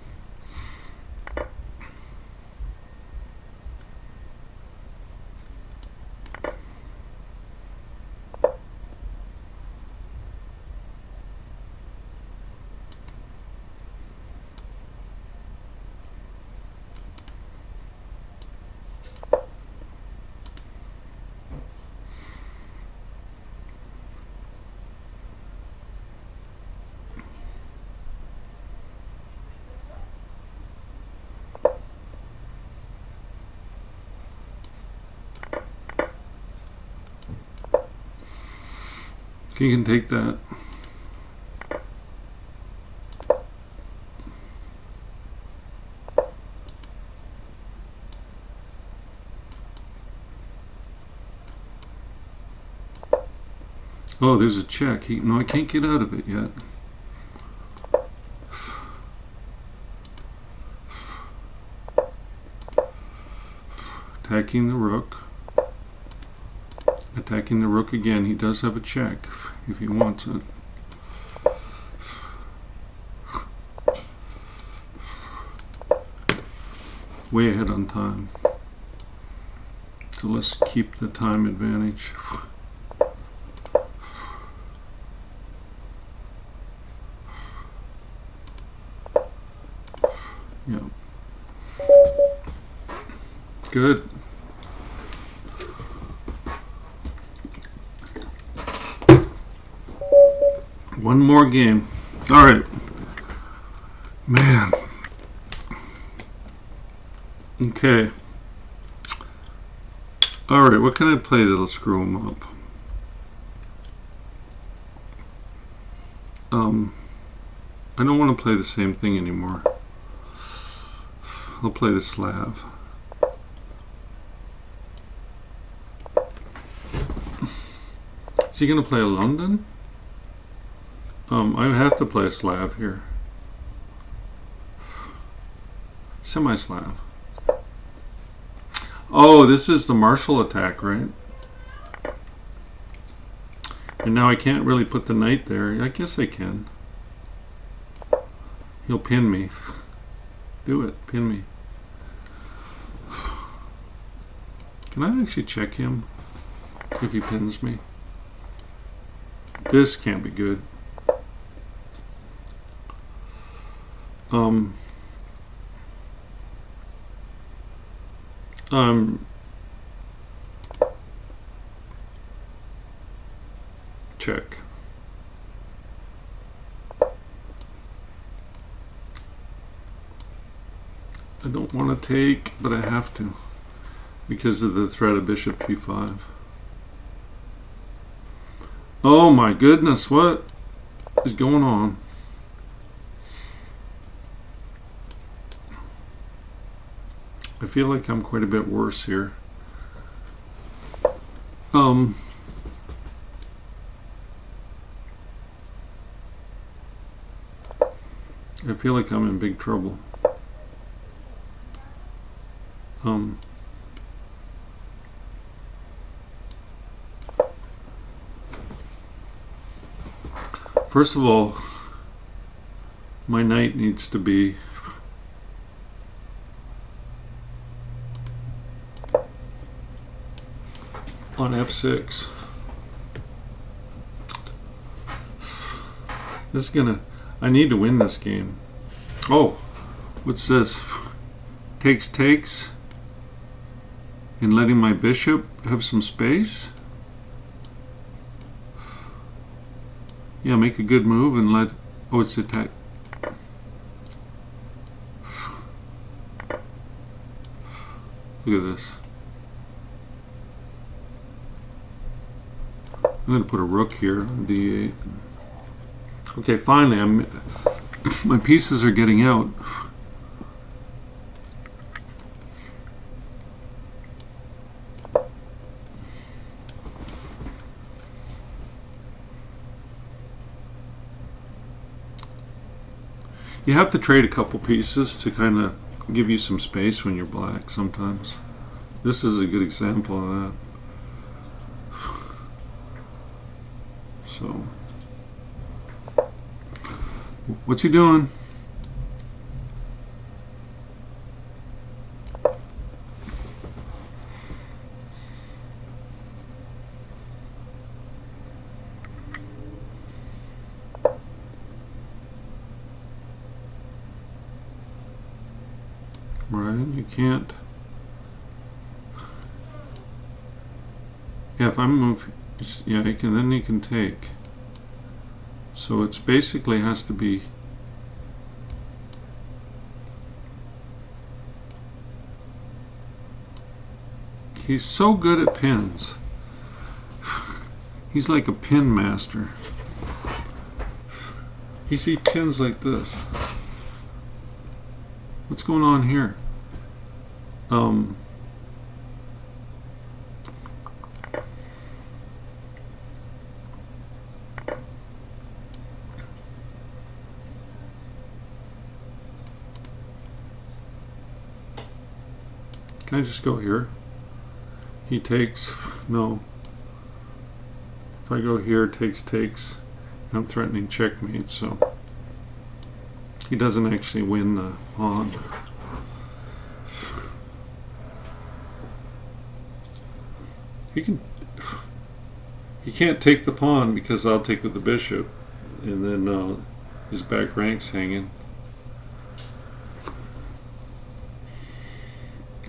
You can take that. Oh, there's a check. No, I can't get out of it yet. Attacking the rook. Attacking the rook again. He does have a check if he wants it. Way ahead on time. So let's keep the time advantage. Yeah. Good. One more game. All right. Man. Okay. All right, what can I play that'll screw him up? I don't want to play the same thing anymore. I'll play the Slav. Is he going to play a London? I have to play a Slav here. Semi-Slav. Oh, this is the martial attack, right? And now I can't really put the knight there. I guess I can. He'll pin me. Do it. Pin me. Can I actually check him if he pins me? This can't be good. Check. I don't want to take, but I have to because of the threat of bishop g5. Oh my goodness, what is going on? I feel like I'm quite a bit worse here. I feel like I'm in big trouble. First of all, my knight needs to be on f6. This is gonna, I need to win this game. Oh, what's this? Takes, and letting my bishop have some space? Yeah, make a good move and let, oh, it's attack. Look at this. I'm going to put a rook here on d8. Okay, finally, my pieces are getting out. You have to trade a couple pieces to kind of give you some space when you're black sometimes. This is a good example of that. So, what's he doing? Right, you can't. Yeah, if I move, yeah, you can. Then you can take. So it's basically has to be. He's so good at pins. He's like a pin master. He sees pins like this. What's going on here? Can I just go here? He takes, no. If I go here, takes. I'm threatening checkmate, so he doesn't actually win the pawn. He can't take the pawn because I'll take with the bishop, and then his back rank's hanging.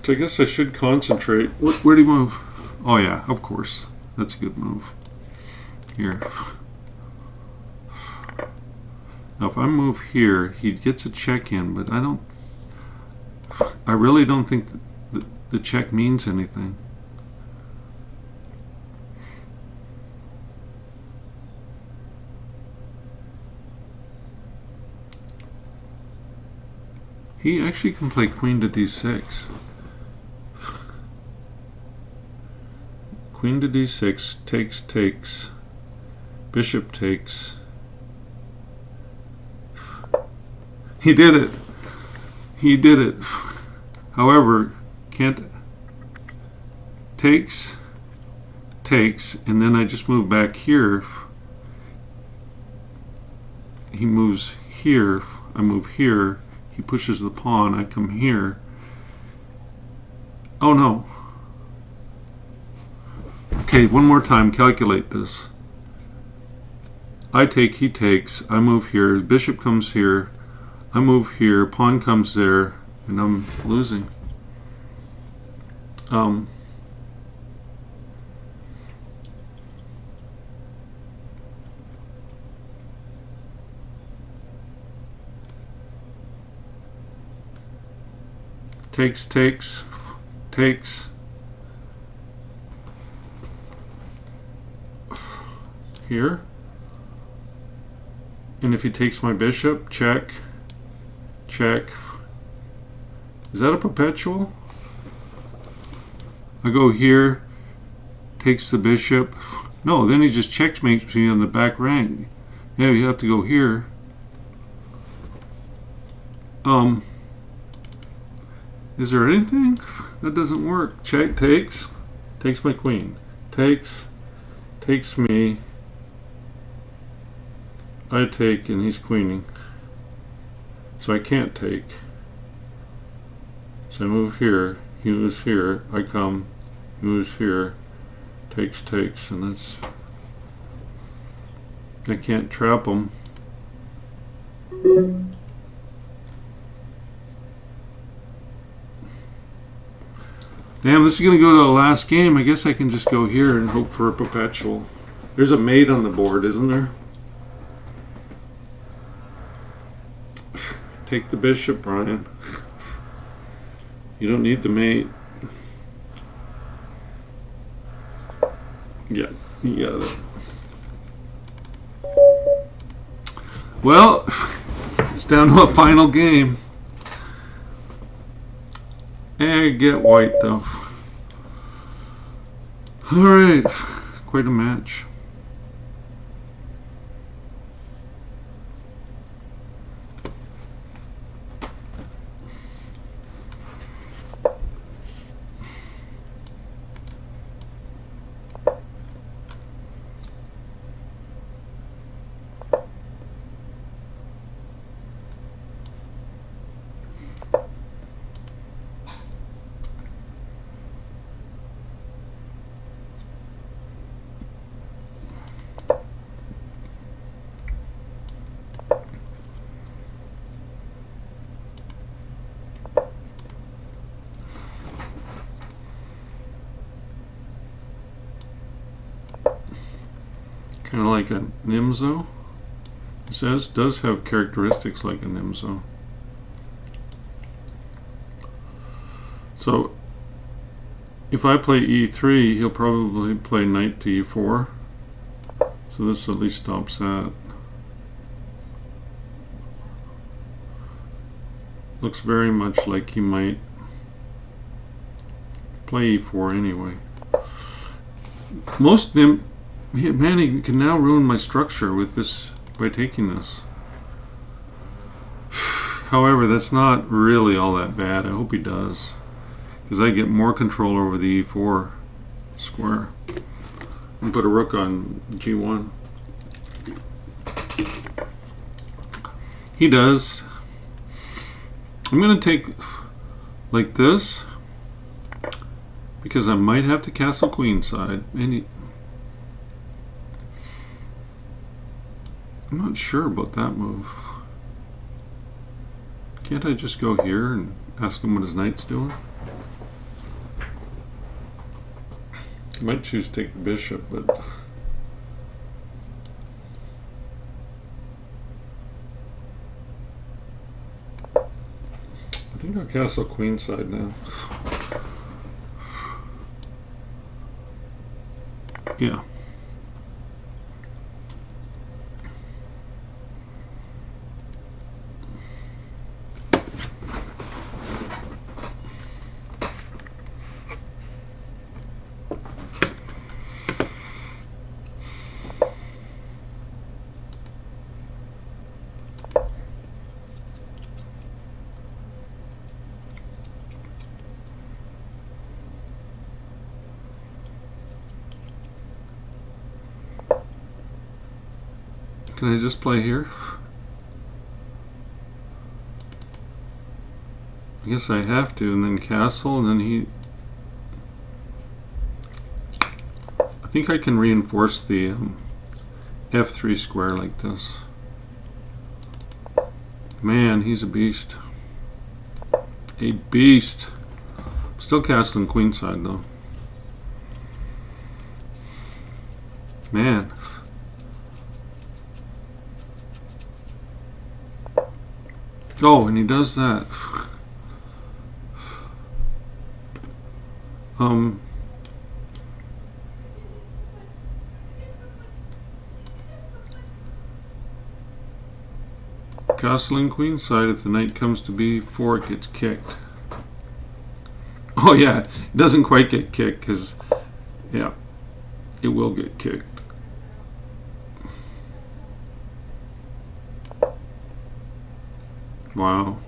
So I guess I should concentrate. Where do you move? Oh yeah, of course. That's a good move. Here. Now if I move here, he gets a check in, but I really don't think the check means anything. He actually can play queen to d6. Queen to d6, takes, bishop takes. He did it. He did it. However, can't takes, and then I just move back here. He moves here. I move here. He pushes the pawn. I come here. Oh no. Okay, one more time. Calculate this. I take, he takes. I move here. Bishop comes here. I move here. Pawn comes there. And I'm losing. Takes. Here. And if he takes my bishop, check. Is that a perpetual? I go here, takes the bishop. No, then he just checkmates me on the back rank. Yeah, you have to go here. Is there anything? That doesn't work. Check, takes my queen. Takes me. I take and he's queening. So I can't take. So I move here, he moves here, I come, he moves here, takes, and that's, I can't trap him. Damn, this is going to go to the last game. I guess I can just go here and hope for a perpetual. There's a mate on the board, isn't there? Take the bishop, Brian. You don't need the mate. Yeah, you got it. Well, it's down to a final game. I get white though. Alright, quite a match. Kind of like a Nimzo. It says does have characteristics like a Nimzo. So if I play e3, he'll probably play knight to e4. So this at least stops that. Looks very much like he might play e4 anyway. Man, he can now ruin my structure with this by taking this. However, that's not really all that bad. I hope he does, because I get more control over the e4 square. And put a rook on g1. He does. I'm going to take like this because I might have to castle queenside. I'm not sure about that move. Can't I just go here and ask him what his knight's doing? I might choose to take the bishop, but I think I'll castle queenside now. Yeah. Can I just play here? I guess I have to, and then castle, and then he... I think I can reinforce the F3 square like this. Man, he's a beast. A beast. Still castling queenside though. Man. Oh, and he does that. Castling queenside. If the knight comes to b4, it gets kicked. Oh yeah, it doesn't quite get kicked because, yeah, it will get kicked. Wow.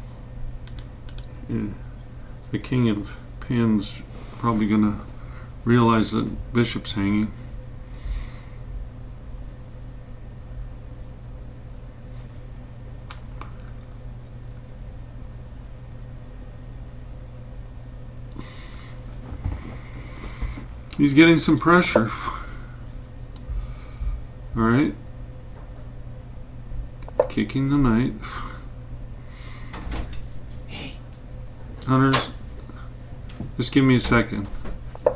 Yeah. The king of pins probably gonna realize that bishop's hanging. He's getting some pressure. All right. Kicking the knight. Hunters, just give me a second. I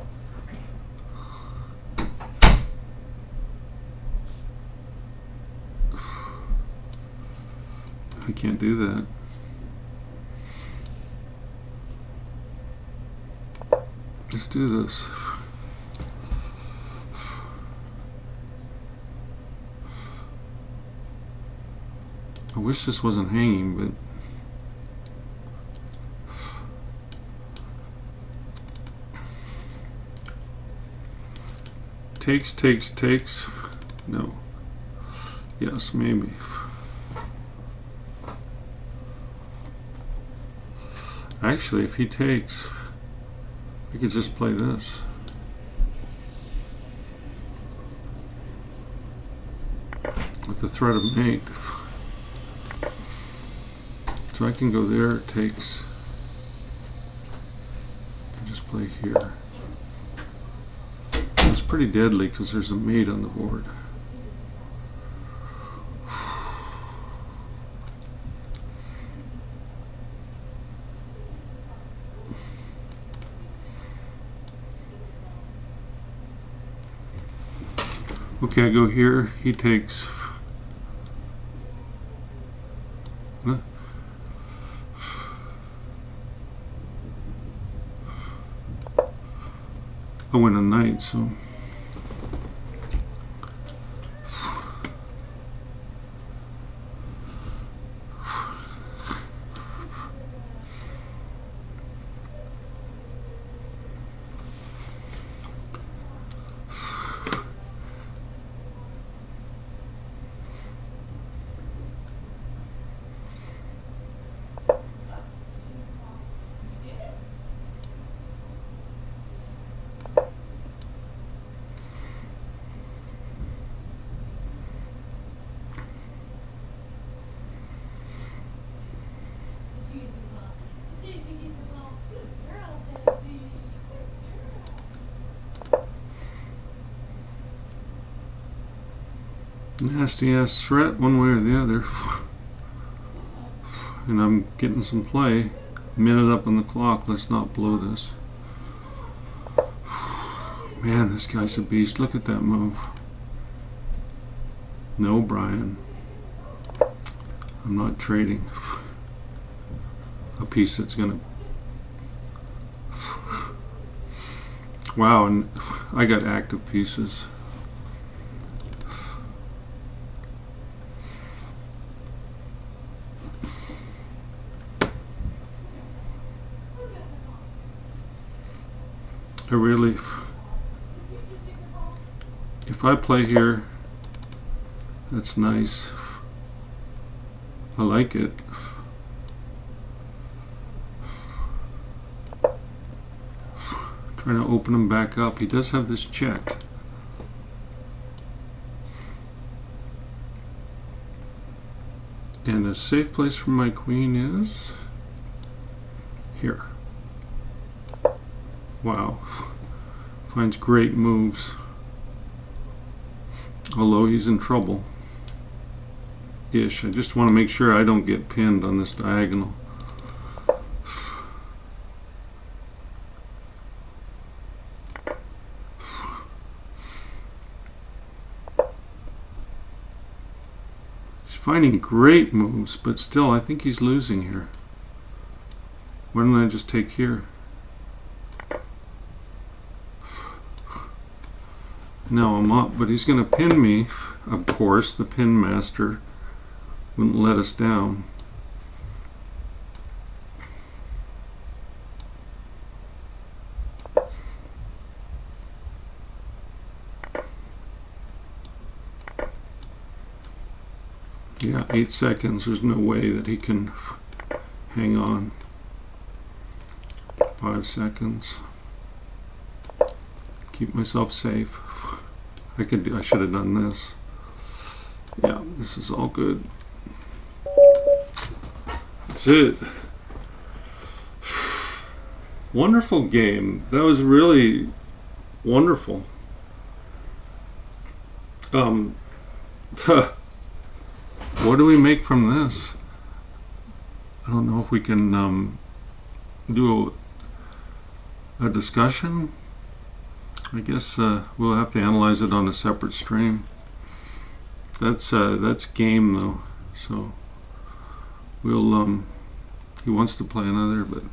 can't do that. Let's do this. I wish this wasn't hanging, but takes. No. Yes, maybe. Actually, if he takes, I could just play this. With the threat of mate. So I can go there, it takes, and just play here. It's pretty deadly because there's a mate on the board. Okay, I go here, he takes. Huh? I win a knight, so. Nasty ass threat one way or the other. And I'm getting some play. Minute up on the clock, let's not blow this. Man, this guy's a beast. Look at that move. No, Brian. I'm not trading a piece that's gonna... Wow, and I got active pieces. I really... If I play here, that's nice. I like it. Trying to open him back up. He does have this check. And a safe place for my queen is here. Wow. Finds great moves. Although he's in trouble. Ish. I just want to make sure I don't get pinned on this diagonal. He's finding great moves, but still I think he's losing here. Why don't I just take here? Now I'm up, but he's going to pin me. Of course, the pin master wouldn't let us down. Yeah, 8 seconds. There's no way that he can hang on. 5 seconds. Keep myself safe. I should have done this. Yeah, this is all good. That's it. Wonderful game. That was really wonderful. What do we make from this? I don't know if we can do a discussion. I guess we'll have to analyze it on a separate stream. That's game though, so we'll he wants to play another, but